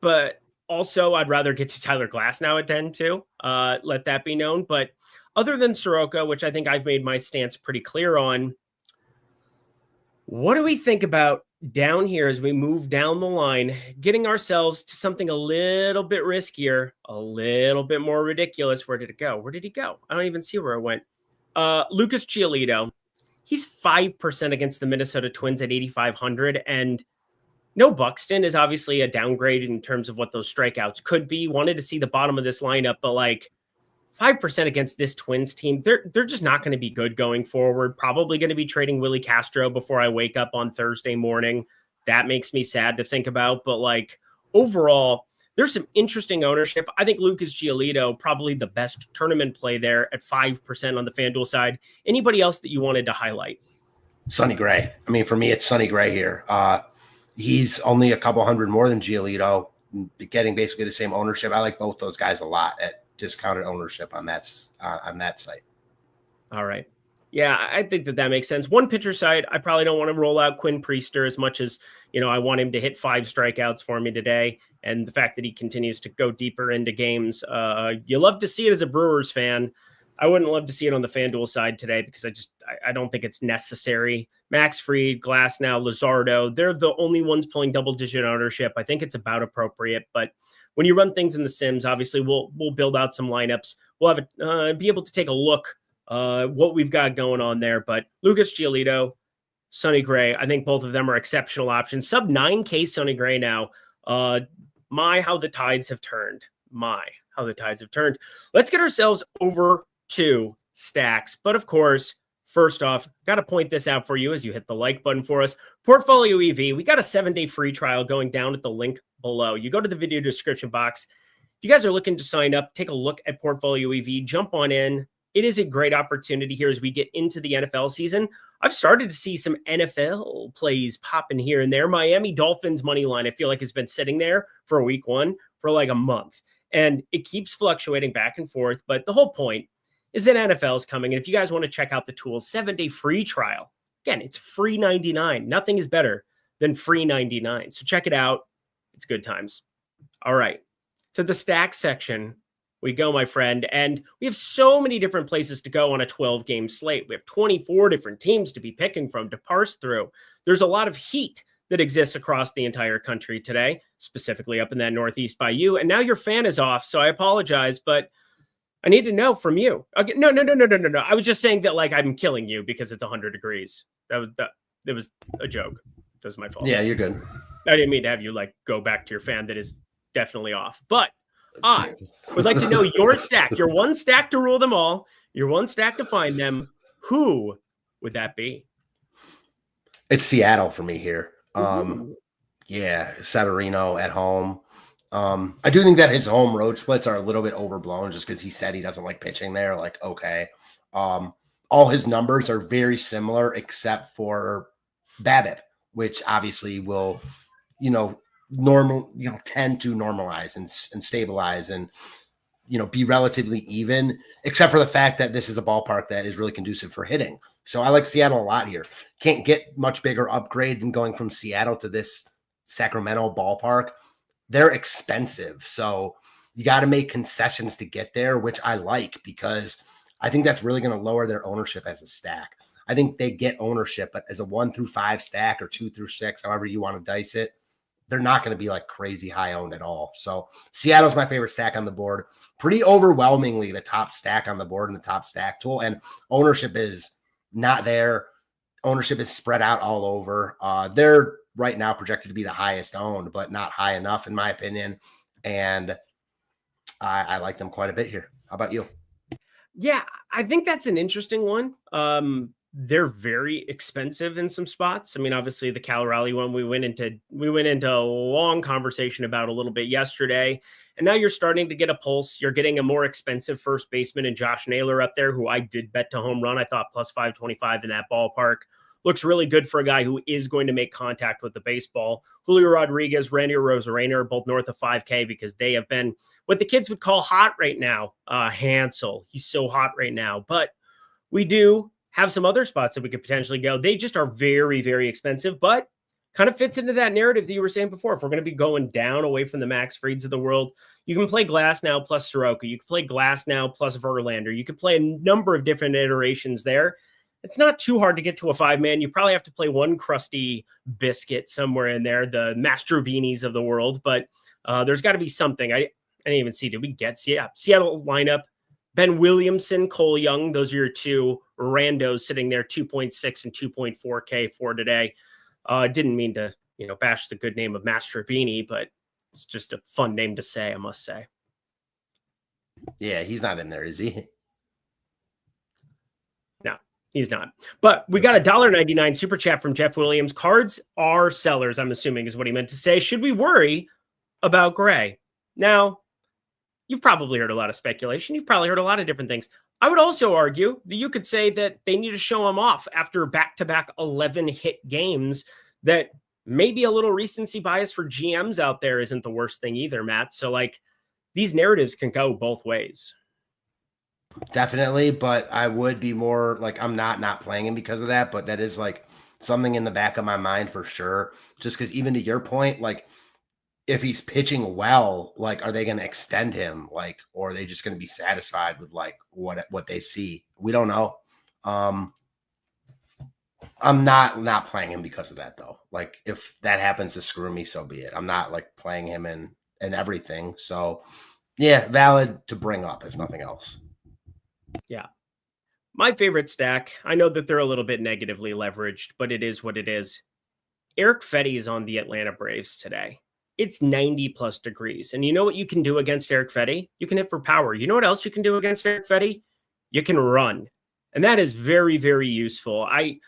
but also I'd rather get to Tyler Glass now at 10 too. Let that be known. But other than Soroka, which I think I've made my stance pretty clear on, what do we think about down here as we move down the line, getting ourselves to something a little bit riskier, a little bit more ridiculous? Where did it go? Where did he go? I don't even see where it went. Lucas Giolito, he's 5% against the Minnesota Twins at 8,500. And no Buxton is obviously a downgrade in terms of what those strikeouts could be. Wanted to see the bottom of this lineup, but like 5% against this Twins team, they're just not going to be good going forward. Probably going to be trading Willie Castro before I wake up on Thursday morning. That makes me sad to think about. But like overall, there's some interesting ownership. I think Lucas Giolito, probably the best tournament play there at 5% on the FanDuel side. Anybody else that you wanted to highlight? Sonny Gray. I mean, for me, it's Sonny Gray here. He's only a couple hundred more than Giolito, getting basically the same ownership. I like both those guys a lot at discounted ownership on that site. All right. Yeah, I think that makes sense. One pitcher side, I probably don't want to roll out Quinn Priester as much as, I want him to hit 5 strikeouts for me today. And the fact that he continues to go deeper into games, you love to see it as a Brewers fan. I wouldn't love to see it on the FanDuel side today because I don't think it's necessary. Max Fried, Glass now, Luzardo, they're the only ones pulling double-digit ownership. I think it's about appropriate, but when you run things in the Sims, obviously we'll build out some lineups. We'll have be able to take a look what we've got going on there. But Lucas Giolito, Sonny Gray, I think both of them are exceptional options. Sub 9K Sonny Gray now. How the tides have turned. Let's get ourselves over to stacks. But of course, first off, got to point this out for you as you hit the like button for us. Portfolio EV, we got a 7-day free trial going down at the link below. You go to the video description box. If you guys are looking to sign up, take a look at Portfolio EV, jump on in. It is a great opportunity here as we get into the NFL season. I've started to see some NFL plays popping here and there. Miami Dolphins money line, I feel like has been sitting there for week 1 for like a month. And it keeps fluctuating back and forth. But the whole point is that NFL is coming. And if you guys want to check out the tools, 7-day free trial. Again, it's free 99. Nothing is better than free 99. So check it out. It's good times. All right. To the stack section we go, my friend. And we have so many different places to go on a 12-game slate. We have 24 different teams to be picking from, to parse through. There's a lot of heat that exists across the entire country today, specifically up in that Northeast by you. And now your fan is off, so I apologize, but I need to know from you. Okay, no. I was just saying that like I'm killing you because it's 100 degrees. It was a joke. That was my fault. Yeah, you're good. I didn't mean to have you like go back to your fan that is definitely off. But I would like to know your stack. Your one stack to rule them all. Your one stack to find them. Who would that be? It's Seattle for me here. Ooh. Yeah, Severino at home. I do think that his home road splits are a little bit overblown just because he said he doesn't like pitching there. Like, okay. All his numbers are very similar except for BABIP, which obviously will, tend to normalize and stabilize and, be relatively even, except for the fact that this is a ballpark that is really conducive for hitting. So I like Seattle a lot here. Can't get much bigger upgrade than going from Seattle to this Sacramento ballpark. They're expensive. So you got to make concessions to get there, which I like because I think that's really going to lower their ownership as a stack. I think they get ownership, but as a 1 through 5 stack or 2 through 6, however you want to dice it, they're not going to be like crazy high owned at all. So Seattle's my favorite stack on the board. Pretty overwhelmingly the top stack on the board in the top stack tool. And ownership is not there. Ownership is spread out all over. They're right now projected to be the highest owned, but not high enough in my opinion. And I like them quite a bit here. How about you? Yeah, I think that's an interesting one. They're very expensive in some spots. I mean, obviously the Cal Raleigh one we went into a long conversation about a little bit yesterday. And now you're starting to get a pulse. You're getting a more expensive first baseman in Josh Naylor up there, who I did bet to home run. I thought plus 525 in that ballpark. Looks really good for a guy who is going to make contact with the baseball. Julio Rodriguez, Randy Arozarena are both north of 5K because they have been what the kids would call hot right now. Hansel, he's so hot right now. But we do have some other spots that we could potentially go. They just are very, very expensive, but kind of fits into that narrative that you were saying before. If we're going to be going down away from the Max Frieds of the world, you can play Glass now plus Soroka. You can play Glass now plus Verlander. You could play a number of different iterations there. It's not too hard to get to a 5-man. You probably have to play one crusty biscuit somewhere in there, the Mastrobinis of the world, but there's got to be something. I didn't even see. Did we get Seattle lineup? Ben Williamson, Cole Young, those are your two randos sitting there, 2.6 and 2.4K for today. Didn't mean to, bash the good name of Mastrobini, but it's just a fun name to say, I must say. Yeah, he's not in there, is he? No, he's not. But we got a $1.99 super chat from Jeff Williams. Cards are sellers, I'm assuming is what he meant to say. Should we worry about Gray? Now, you've probably heard a lot of speculation. You've probably heard a lot of different things. I would also argue that you could say that they need to show him off after back-to-back 11 hit games, that maybe a little recency bias for GMs out there isn't the worst thing either, Matt. So these narratives can go both ways. Definitely, but I would be more I'm not playing him because of that, but that is something in the back of my mind for sure. Just because even to your point, if he's pitching well, are they going to extend him? Or are they just going to be satisfied with what they see? We don't know. I'm not playing him because of that though. If that happens to screw me, so be it. I'm not playing him in everything. So yeah, valid to bring up if nothing else. Yeah. My favorite stack, I know that they're a little bit negatively leveraged, but it is what it is. Eric Fetty is on the Atlanta Braves today. It's 90 plus degrees. And you know what you can do against Eric Fetty? You can hit for power. You know what else you can do against Eric Fetty? You can run. And that is very, very useful. I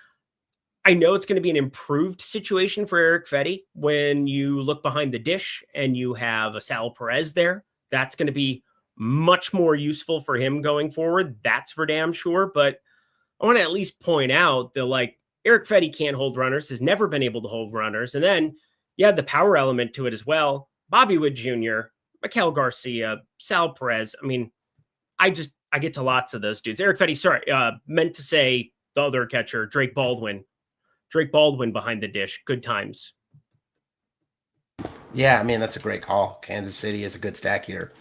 know it's going to be an improved situation for Eric Fetty when you look behind the dish and you have a Sal Perez there. That's going to be much more useful for him going forward. That's for damn sure. But I want to at least point out that Eric Fetty can't hold runners, has never been able to hold runners. And then you had the power element to it as well. Bobby Wood Jr., Maikel Garcia, Sal Perez. I mean, I get to lots of those dudes. Eric Fetty, meant to say the other catcher, Drake Baldwin. Drake Baldwin behind the dish. Good times. Yeah, I mean, that's a great call. Kansas City is a good stack here.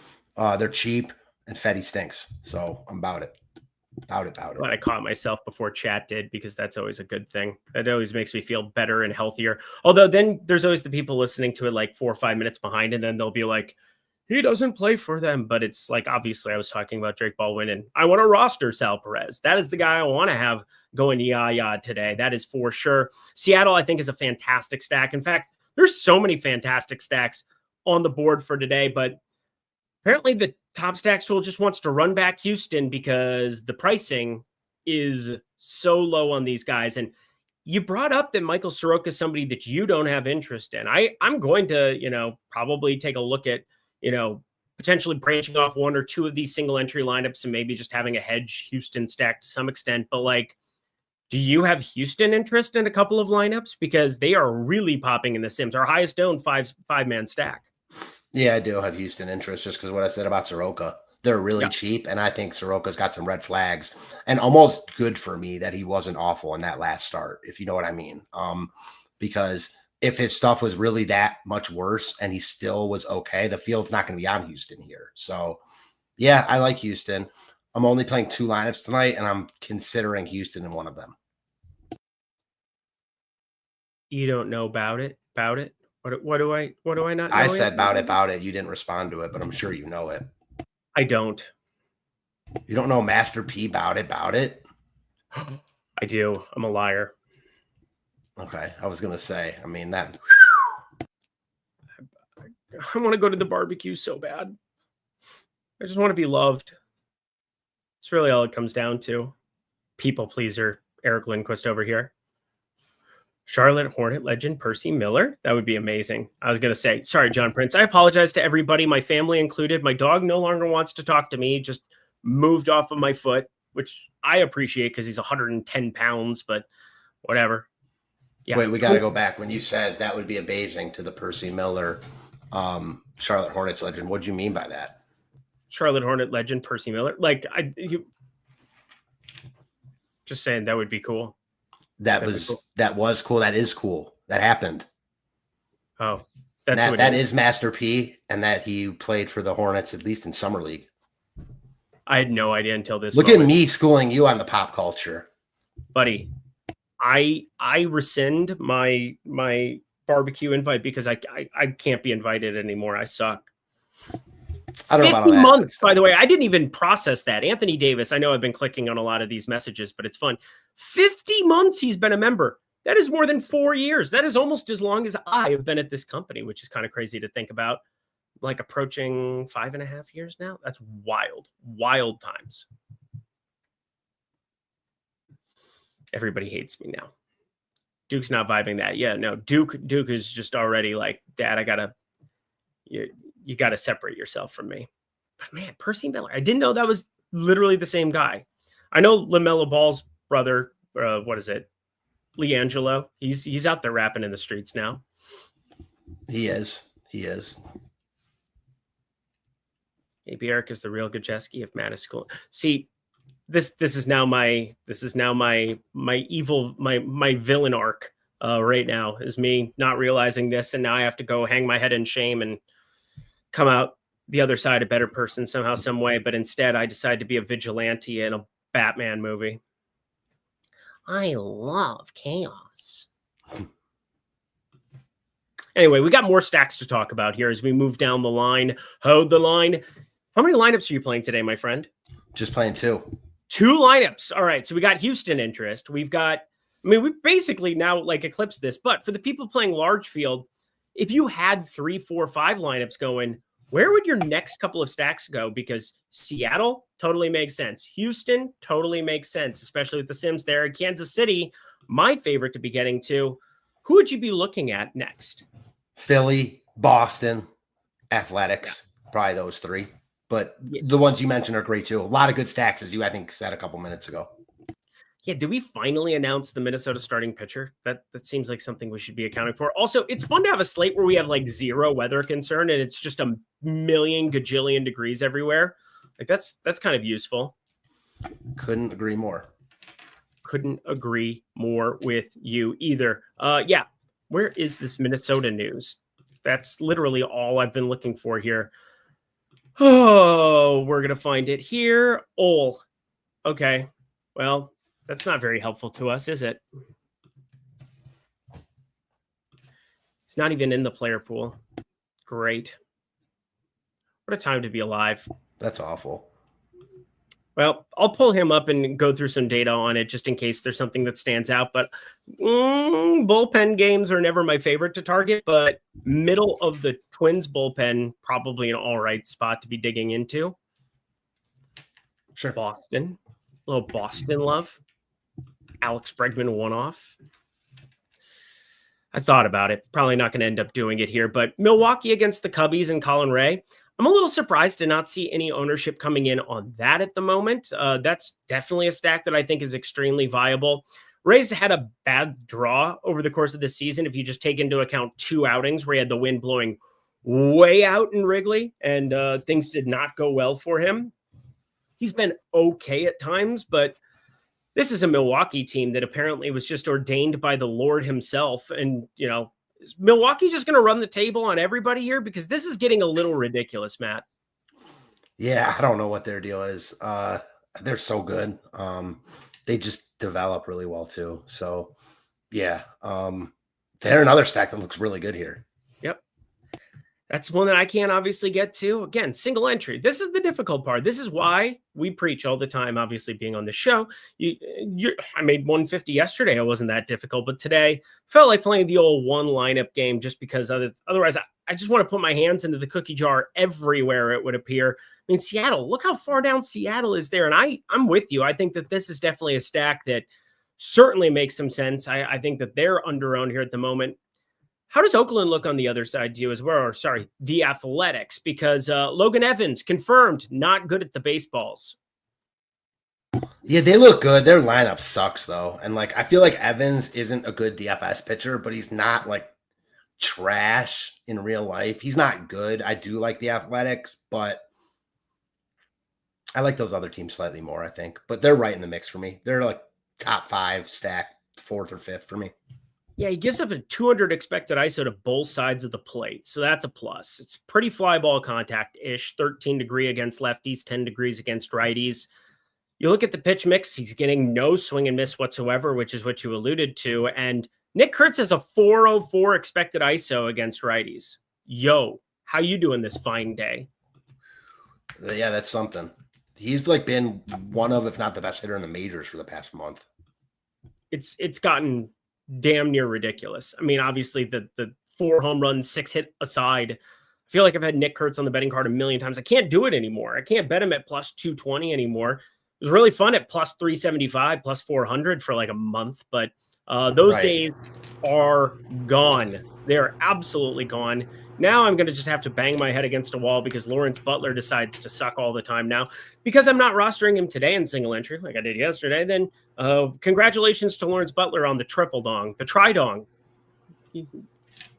They're cheap and Fetty stinks. So I'm about it. About it. Glad I caught myself before chat did, because that's always a good thing. That always makes me feel better and healthier. Although then there's always the people listening to it 4 or 5 minutes behind, and then they'll be like, he doesn't play for them. But it's obviously I was talking about Drake Baldwin, and I want to roster Sal Perez. That is the guy I want to have going yah today. That is for sure. Seattle, I think, is a fantastic stack. In fact, there's so many fantastic stacks on the board for today, but apparently the top stacks tool just wants to run back Houston because the pricing is so low on these guys. And you brought up that Michael Soroka is somebody that you don't have interest in. I'm going to, probably take a look at, potentially branching off one or two of these single entry lineups and maybe just having a hedge Houston stack to some extent. But like, do you have Houston interest in a couple of lineups? Because they are really popping in the Sims. Our highest owned five-man stack. Yeah, I do have Houston interest just because what I said about Soroka. They're really Yep. cheap, and I think Soroka's got some red flags. And almost good for me that he wasn't awful in that last start, if you know what I mean. Because if his stuff was really that much worse and he still was okay, the field's not going to be on Houston here. So, yeah, I like Houston. I'm only playing 2 lineups tonight, and I'm considering Houston in one of them. You don't know about it? What do I not know? I said about it. You didn't respond to it, but I'm sure you know it. I don't. You don't know Master P about it? I do. I'm a liar. Okay. I was going to say, that. I want to go to the barbecue so bad. I just want to be loved. It's really all it comes down to. People pleaser, Eric Lindquist over here. Charlotte Hornet legend Percy Miller. That would be amazing. I was going to say, sorry, John Prince. I apologize to everybody, my family included. My dog no longer wants to talk to me, just moved off of my foot, which I appreciate because he's 110 pounds, but whatever. Yeah. Wait, we got to go back. When you said that would be amazing to the Percy Miller Charlotte Hornets legend, what do you mean by that? Charlotte Hornet legend Percy Miller. Like, just saying that would be cool. That was cool. That is cool. That happened. Oh, that is Master P, and that he played for the Hornets at least in summer league. I had no idea until this. Look at me schooling you on the pop culture, buddy. I rescind my barbecue invite because I can't be invited anymore. I suck. I don't know about 50 months, by the way. I didn't even process that. Anthony Davis, I know I've been clicking on a lot of these messages, but it's fun. 50 months he's been a member. That is more than 4 years. That is almost as long as I have been at this company, which is kind of crazy to think about. Like approaching 5.5 years now. That's wild. Wild times. Everybody hates me now. Duke's not vibing that. Yeah, no. Duke is just already like, Dad, you got to separate yourself from me. But man, Percy Miller, I didn't know that was literally the same guy. I know LaMelo Ball's brother, what is it? LiAngelo. He's out there rapping in the streets now. He is. Maybe Eric is the real Gajeski if Matt is school. See, this is now my evil, my villain arc right now is me not realizing this, and now I have to go hang my head in shame and come out the other side a better person somehow, some way. But instead, I decide to be a vigilante in a Batman movie. I love chaos. Anyway, we got more stacks to talk about here as we move down the line. Hold the line. How many lineups are you playing today, my friend? Just playing 2. 2 lineups. All right. So we got Houston interest. We've basically now like eclipsed this, but for the people playing large field, if you had 3, 4, 5 lineups going, where would your next couple of stacks go? Because Seattle totally makes sense. Houston totally makes sense, especially with the Sims there. Kansas City, my favorite to be getting to. Who would you be looking at next? Philly, Boston, Athletics, probably those 3. But the ones you mentioned are great too. A lot of good stacks, as you, I think, said a couple minutes ago. Yeah, did we finally announce the Minnesota starting pitcher? That seems like something we should be accounting for. Also, it's fun to have a slate where we have like 0 weather concern and it's just a million gajillion degrees everywhere. Like that's kind of useful. Couldn't agree more. Couldn't agree more with you either. Yeah, where is this Minnesota news? That's literally all I've been looking for here. Oh, we're going to find it here. Okay. Well, that's not very helpful to us, is it? It's not even in the player pool. Great. What a time to be alive. That's awful. Well, I'll pull him up and go through some data on it just in case there's something that stands out. But bullpen games are never my favorite to target, but middle of the Twins bullpen, probably an all right spot to be digging into. Sure. Boston. A little Boston love. Alex Bregman one-off. I thought about it. Probably not going to end up doing it here, but Milwaukee against the Cubbies and Colin Ray. I'm a little surprised to not see any ownership coming in on that at the moment. That's definitely a stack that I think is extremely viable. Rays had a bad draw over the course of the season. If you just take into account 2 outings where he had the wind blowing way out in Wrigley and things did not go well for him. He's been okay at times, but this is a Milwaukee team that apparently was just ordained by the Lord himself. And, is Milwaukee just going to run the table on everybody here? Because this is getting a little ridiculous, Matt. Yeah, I don't know what their deal is. They're so good. They just develop really well too. So, yeah, they're another stack that looks really good here. Yep. That's one that I can't obviously get to. Again, single entry. This is the difficult part. This is why we preach all the time, obviously being on the show. I made 150 yesterday. It wasn't that difficult. But today, felt like playing the old one lineup game just because otherwise I just want to put my hands into the cookie jar everywhere it would appear. I mean, Seattle, look how far down Seattle is there. And I'm with you. I think that this is definitely a stack that certainly makes some sense. I think that they're under-owned here at the moment. How does Oakland look on the other side to you as well? Or sorry, the Athletics, because Logan Evans confirmed not good at the baseballs. Yeah, they look good. Their lineup sucks though. And I feel like Evans isn't a good DFS pitcher, but he's not trash in real life. He's not good. I do like the Athletics, but I like those other teams slightly more, I think. But they're right in the mix for me. They're top 5 stack, 4th or 5th for me. Yeah, he gives up a 200 expected ISO to both sides of the plate. So that's a plus. It's pretty fly ball contact-ish, 13 degree against lefties, 10 degrees against righties. You look at the pitch mix, he's getting no swing and miss whatsoever, which is what you alluded to. And Nick Kurtz has a 404 expected ISO against righties. Yo, how you doing this fine day? Yeah, that's something. He's been one of, if not the best hitter in the majors for the past month. It's gotten damn near ridiculous. I mean, obviously the 4 home runs, 6 hit aside, I feel like I've had Nick Kurtz on the betting card a million times. I can't do it anymore. I can't bet him at plus 220 anymore. It was really fun at plus 375, plus 400 for a month, but those days are gone. They're absolutely gone. Now I'm going to just have to bang my head against a wall because Lawrence Butler decides to suck all the time now. Because I'm not rostering him today in single entry like I did yesterday, then congratulations to Lawrence Butler on the triple dong, the tri-dong.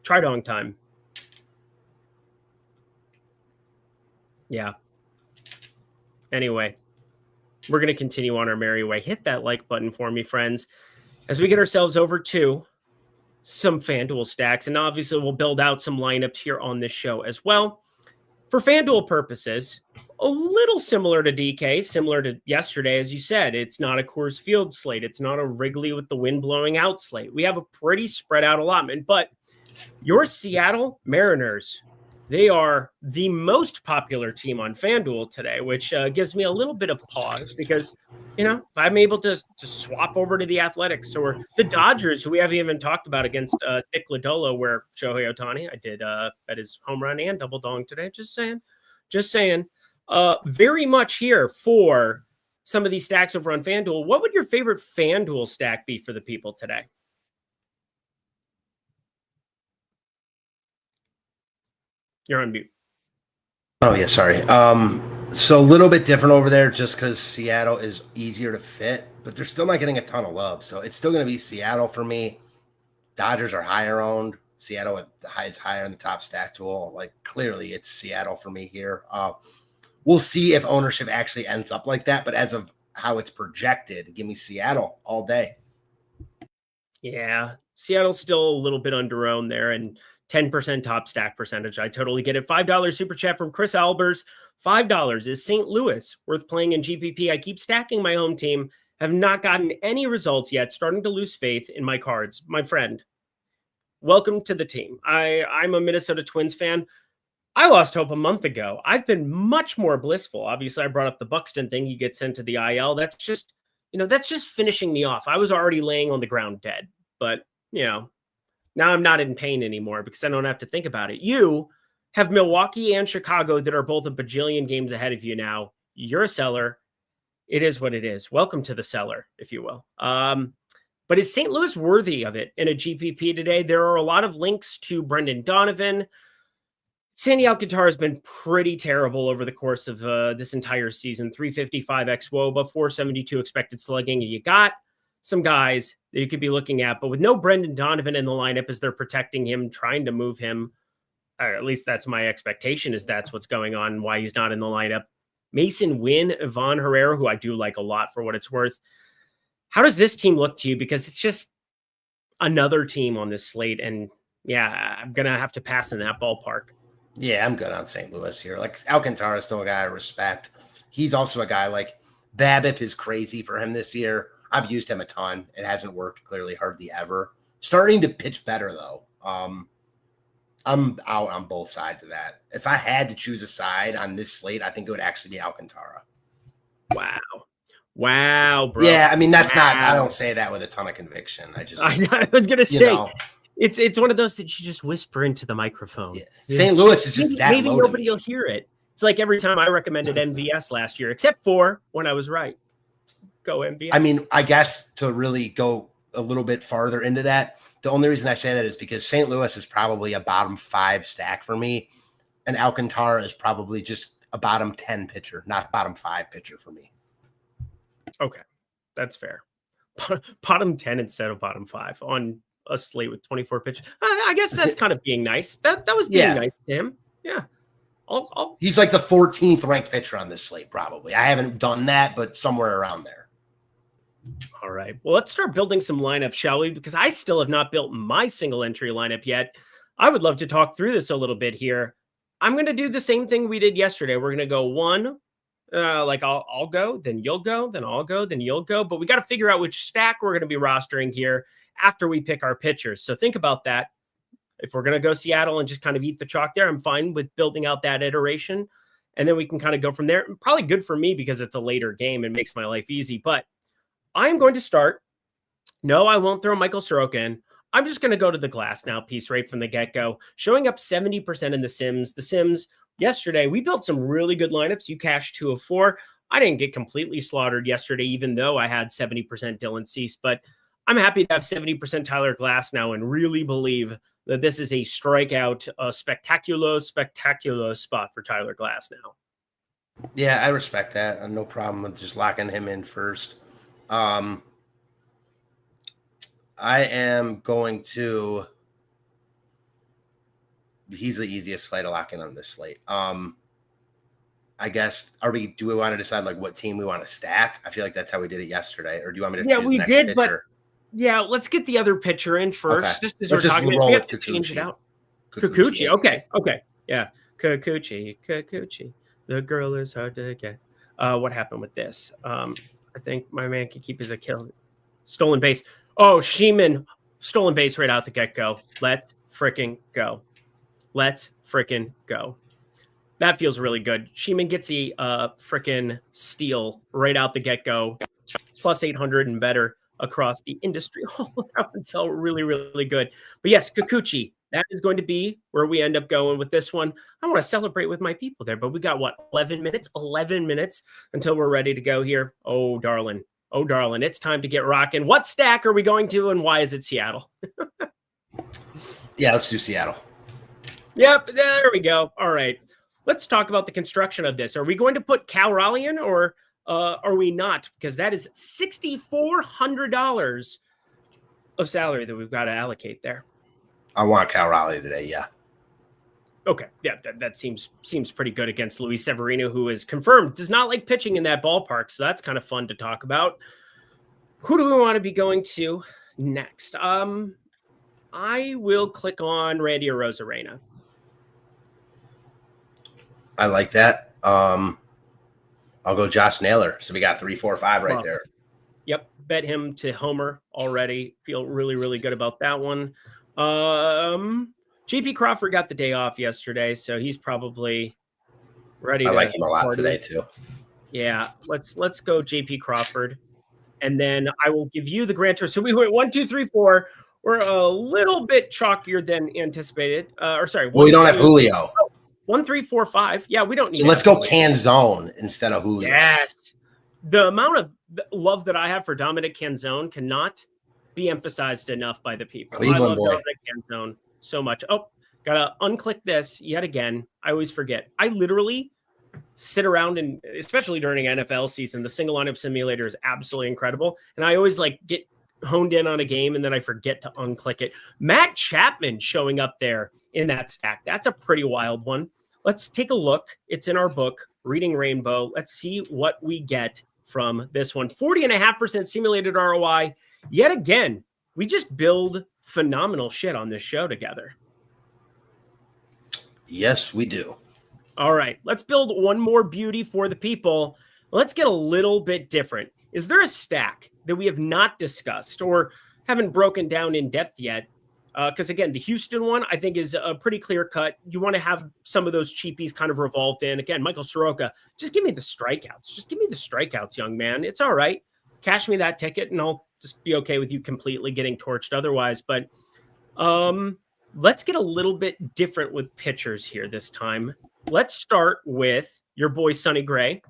Tri-dong time. Yeah. Anyway, we're going to continue on our merry way. Hit that like button for me, friends, as we get ourselves over to some FanDuel stacks. And obviously we'll build out some lineups here on this show as well. For FanDuel purposes, a little similar to DK, similar to yesterday, as you said, it's not a Coors Field slate. It's not a Wrigley with the wind blowing out slate. We have a pretty spread out allotment, but your Seattle Mariners, they are the most popular team on FanDuel today, which gives me a little bit of pause because, if I'm able to swap over to the Athletics or the Dodgers, who we haven't even talked about against Nick Lodolo, where Shohei Ohtani, I did bet his home run and double dong today. Just saying. Very much here for some of these stacks over on FanDuel. What would your favorite FanDuel stack be for the people today? You're on mute. Oh, yeah, sorry. So a little bit different over there just because Seattle is easier to fit, but they're still not getting a ton of love. So it's still going to be Seattle for me. Dodgers are higher owned. Seattle is higher in the top stack tool. Clearly it's Seattle for me here. We'll see if ownership actually ends up like that, but as of how it's projected, give me Seattle all day. Yeah, Seattle's still a little bit under-owned there, and 10% top stack percentage. I totally get it. $5 super chat from Chris Albers. $5 is St. Louis worth playing in GPP. I keep stacking my home team. Have not gotten any results yet. Starting to lose faith in my cards. My friend, welcome to the team. I'm a Minnesota Twins fan. I lost hope a month ago. I've been much more blissful. Obviously, I brought up the Buxton thing. You get sent to the IL. That's just finishing me off. I was already laying on the ground dead. But, now I'm not in pain anymore because I don't have to think about it. You have Milwaukee and Chicago that are both a bajillion games ahead of you now. You're a seller. It is what it is. Welcome to the cellar, if you will. But is St. Louis worthy of it in a GPP today? There are a lot of links to Brendan Donovan. Sandy Alcantara has been pretty terrible over the course of this entire season. 355 xWOBA, 472 expected slugging. And you got some guys that you could be looking at, but with no Brendan Donovan in the lineup as they're protecting him, trying to move him, or at least that's my expectation, is that's what's going on, why he's not in the lineup. Mason Wynn, Ivan Herrera, who I do like a lot for what it's worth. How does this team look to you? Because it's just another team on this slate. And yeah, I'm going to have to pass in that ballpark. Yeah, I'm good on St. Louis here. Like, Alcantara is still a guy I respect. He's also a guy like BABIP is crazy for him this year. I've used him a ton. It hasn't worked clearly hardly ever. Starting to pitch better though. I'm out on both sides of that. If I had to choose a side on this slate, I think it would actually be Alcantara. Wow, bro. Yeah, I mean, that's not, I don't say that with a ton of conviction. I was going to say, it's one of those that you just whisper into the microphone. Yeah. St. Louis is just maybe nobody will hear it. It's like every time I recommended MVS last year, except for when I was right. Go MVS. I mean, I guess to really go a little bit farther into that, the only reason I say that is because St. Louis is probably a bottom 5 stack for me, and Alcantara is probably just a bottom 10 pitcher, not bottom 5 pitcher for me. Okay, that's fair. Bottom 10 instead of bottom 5 on a slate with 24 pitches. I guess that's kind of being nice. That was being nice to him. Yeah. He's like the 14th ranked pitcher on this slate, probably. I haven't done that, but somewhere around there. All right. Well, let's start building some lineups, shall we? Because I still have not built my single entry lineup yet. I would love to talk through this a little bit here. I'm going to do the same thing we did yesterday. We're going to go one, like I'll go, then you'll go, then I'll go, then you'll go. But we got to figure out which stack we're going to be rostering here after we pick our pitchers. So think about that. If we're going to go Seattle and just kind of eat the chalk there, I'm fine with building out that iteration. And then we can kind of go from there. Probably good for me because it's a later game and makes my life easy. But I'm going to start. No, I won't throw Michael Soroka in. I'm just going to go to the glass now piece right from the get-go. Showing up 70% in the Sims. The Sims, yesterday, we built some really good lineups. You cashed 2 of 4. I didn't get completely slaughtered yesterday, even though I had 70% Dylan Cease. But I'm happy to have 70% Tyler Glass now and really believe that this is a strikeout, a spectacular spot for Tyler Glass now. Yeah, I respect that. No problem with just locking him in first. I am going to. He's the easiest play to lock in on this slate. I guess. Do we want to decide like what team we want to stack? I feel like that's how we did it yesterday. Or do you want me to? Yeah, choose we the next did, pitcher? but yeah, let's get the other pitcher in first. Okay. Just as let's we're just talking, roll we have with to change it out. Kikuchi. Okay. Yeah, Kikuchi. The girl is hard to get. What happened with this? I think my man can keep his Achilles. Stolen base. Oh, Sheeman, stolen base right out the get-go. Let's freaking go. That feels really good. Sheeman gets a freaking steal right out the get-go. Plus 800 and better across the industry. Oh, that one felt really, really good. But yes, Kikuchi, that is going to be where we end up going with this one. I want to celebrate with my people there, but we got, 11 minutes? 11 minutes until we're ready to go here. Oh, darling, it's time to get rocking. What stack are we going to, and why is it Seattle? Yeah, let's do Seattle. Yep, there we go. All right. Let's talk about the construction of this. Are we going to put Cal Raleigh in, or are we not? Because that is $6,400 of salary that we've got to allocate there. I want Cal Raleigh today, yeah. Okay, yeah, that seems pretty good against Luis Severino, who is confirmed does not like pitching in that ballpark, so that's kind of fun to talk about. Who do we want to be going to next? I will click on Randy Arozarena. I like that. I'll go Josh Naylor. So we got 3, 4, 5 right there. Yep, bet him to homer already. Feel really, really good about that one. JP Crawford got the day off yesterday, so he's probably ready. I like him a lot today too. Yeah, let's go JP Crawford, and then I will give you the grand tour. So we went 1, 2, 3, 4. We're a little bit chalkier than anticipated. Well, we don't have Julio. 1, 3, 4, 5. Yeah, we don't need. So let's go Canzone instead of Julio. Yes, the amount of love that I have for Dominic Canzone cannot be emphasized enough by the people. Cleveland I love boy. Dominic Canzone so much. Oh, gotta unclick this yet again. I always forget. I literally sit around, and especially during NFL season, the single lineup simulator is absolutely incredible. And I always like get honed in on a game and then I forget to unclick it. Matt Chapman showing up there in that stack. That's a pretty wild one. Let's take a look. It's in our book, Reading Rainbow. Let's see what we get from this one. 40.5% simulated ROI. Yet again, we just build phenomenal shit on this show together. Yes, we do. All right, let's build one more beauty for the people. Let's get a little bit different. Is there a stack that we have not discussed or haven't broken down in depth yet? Because again, the Houston one, I think, is a pretty clear cut. You want to have some of those cheapies kind of revolved in. Again, Michael Soroka, just give me the strikeouts. Just give me the strikeouts, young man. It's all right. Cash me that ticket and I'll just be okay with you completely getting torched otherwise. But let's get a little bit different with pitchers here this time. Let's start with your boy Sonny Gray,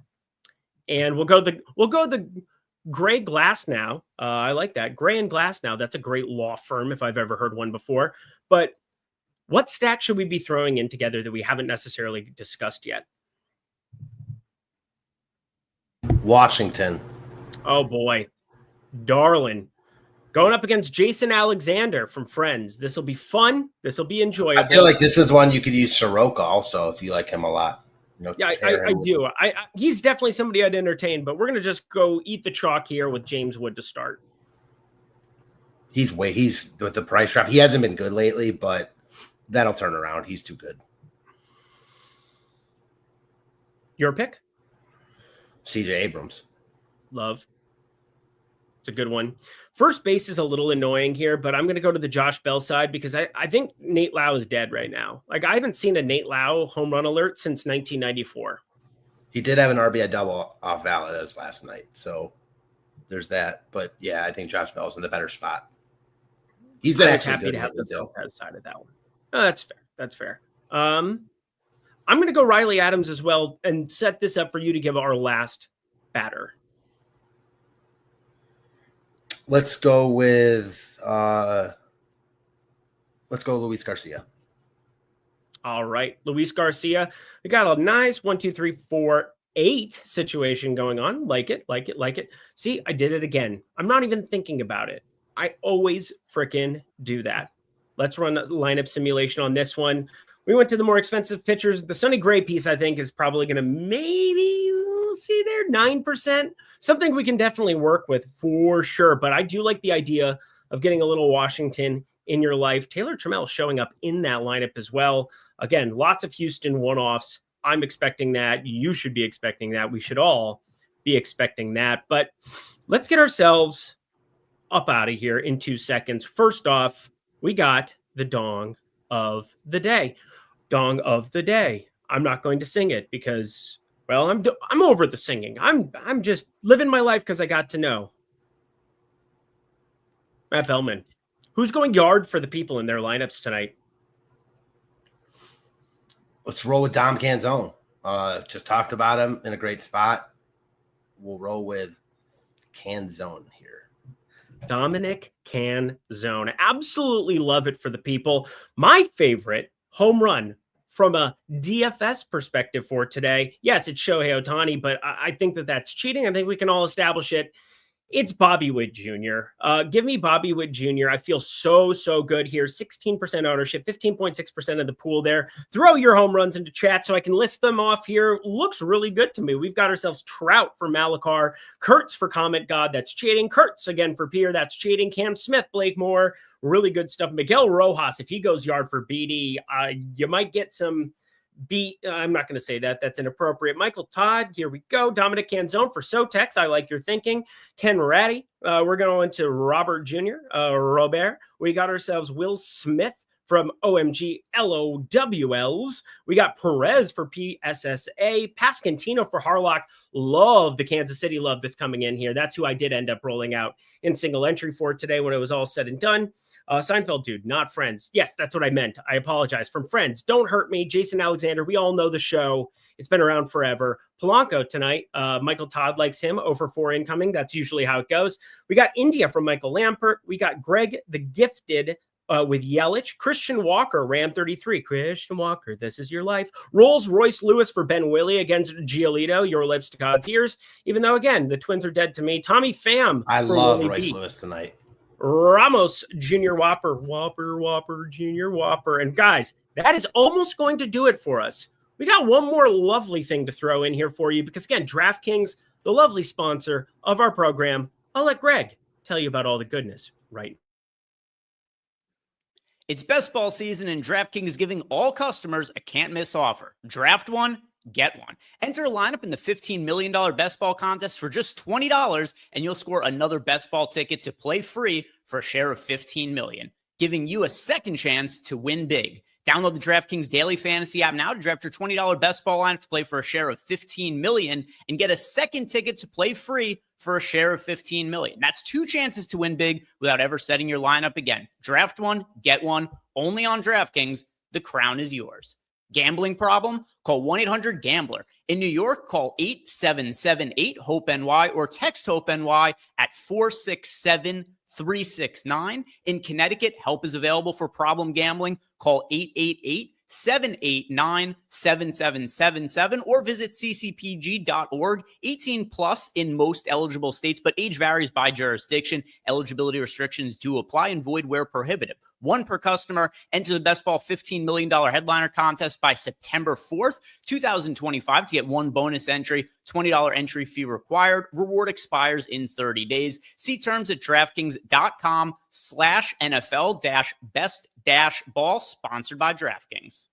and we'll go the Gray Glass now. I like that. Gray and Glass now. That's a great law firm if I've ever heard one before. But what stack should we be throwing in together that we haven't necessarily discussed yet? Washington. Oh boy, darling. Going up against Jason Alexander from Friends. This will be fun. This will be enjoyable. I feel like this is one you could use Soroka also if you like him a lot. Yeah, I do. He's definitely somebody I'd entertain, but we're going to just go eat the chalk here with James Wood to start. He's with the price drop. He hasn't been good lately, but that'll turn around. He's too good. Your pick? CJ Abrams. Love. It's a good one. First base is a little annoying here, but I'm going to go to the Josh Bell side because I think Nate Lau is dead right now. Like, I haven't seen a Nate Lau home run alert since 1994. He did have an RBI double off Valadez last night, so there's that. But yeah, I think Josh Bell's in the better spot. He's been actually happy good to have the too. side of that one. Oh, that's fair. That's fair. I'm going to go Riley Adams as well and set this up for you to give our last batter. Let's go with Luis Garcia. All right, Luis Garcia. We got a nice 1, 2, 3, 4, 8 situation going on. Like it. See, I did it again. I'm not even thinking about it. I always freaking do that. Let's run a lineup simulation on this one. We went to the more expensive pitchers. The Sonny Gray piece, I think, is probably going to maybe, we'll see there, 9%. Something we can definitely work with for sure. But I do like the idea of getting a little Washington in your life. Taylor Trammell showing up in that lineup as well. Again, lots of Houston one-offs. I'm expecting that. You should be expecting that. We should all be expecting that. But let's get ourselves up out of here in 2 seconds. First off, we got the dong of the day. Dong of the day. I'm not going to sing it because, well, I'm over the singing. I'm just living my life because I got to know Matt Bellman. Who's going yard for the people in their lineups tonight? Let's roll with Dom Canzone. Just talked about him in a great spot. We'll roll with Canzone here. Dominic Canzone. Absolutely love it for the people. My favorite home run from a DFS perspective for today. Yes, it's Shohei Ohtani, but I think that's cheating. I think we can all establish it. It's Bobby Witt Jr. Give me Bobby Witt Jr. I feel so good here. 16% ownership, 15.6% of the pool there. Throw your home runs into chat so I can list them off here. Looks really good to me. We've got ourselves Trout for Malakar, Kurtz for Comment God, that's cheating. Kurtz again for Pierre, that's cheating. Cam Smith, Blake Moore, really good stuff. Miguel Rojas, if he goes yard for BD, you might get some beat. I'm not going to say that. That's inappropriate. Michael Todd, here we go. Dominic Canzone for Sotex. I like your thinking. Ken Ratty. We're going to Robert Jr. Robert. We got ourselves Will Smith from OMG LOWLs. We got Perez for PSSA, Pascantino for Harlock. Love the Kansas City love that's coming in here. That's who I did end up rolling out in single entry for today when it was all said and done. Seinfeld dude, not Friends. Yes, that's what I meant. I apologize. From Friends, Don't Hurt Me, Jason Alexander. We all know the show. It's been around forever. Polanco tonight. Michael Todd likes him over 4 incoming. That's usually how it goes. We got India from Michael Lampert. We got Greg the Gifted with Yelich. Christian Walker, Ram 33. Christian Walker, this is your life. Rolls Royce Lewis for Ben Willie against Giolito. Your lips to God's ears. Even though, again, the Twins are dead to me. Tommy Pham. I love Royce Lewis tonight. Ramos Jr. Whopper Jr. Whopper. And guys, that is almost going to do it for us. We got one more lovely thing to throw in here for you because, again, DraftKings, the lovely sponsor of our program. I'll let Greg tell you about all the goodness right now. It's best ball season, and DraftKings is giving all customers a can't-miss offer. Draft one, get one. Enter a lineup in the $15 million best ball contest for just $20, and you'll score another best ball ticket to play free for a share of $15 million, giving you a second chance to win big. Download the DraftKings Daily Fantasy app now to draft your $20 best ball lineup to play for a share of $15 million and get a second ticket to play free for a share of $15 million. That's 2 chances to win big without ever setting your lineup again. Draft one, get one, only on DraftKings. The crown is yours. Gambling problem? Call 1-800-GAMBLER. In New York, call 877-8-HOPE-NY or text HOPE-NY at 467-369. In Connecticut, help is available for problem gambling. Call 888-789-7777 or visit ccpg.org. 18 plus in most eligible states, but age varies by jurisdiction. Eligibility restrictions do apply and void where prohibited. 1 per customer. Enter the Best Ball $15 million headliner contest by September 4th, 2025 to get 1 bonus entry. $20 entry fee required. Reward expires in 30 days. See terms at DraftKings.com/NFL-best-ball, sponsored by DraftKings.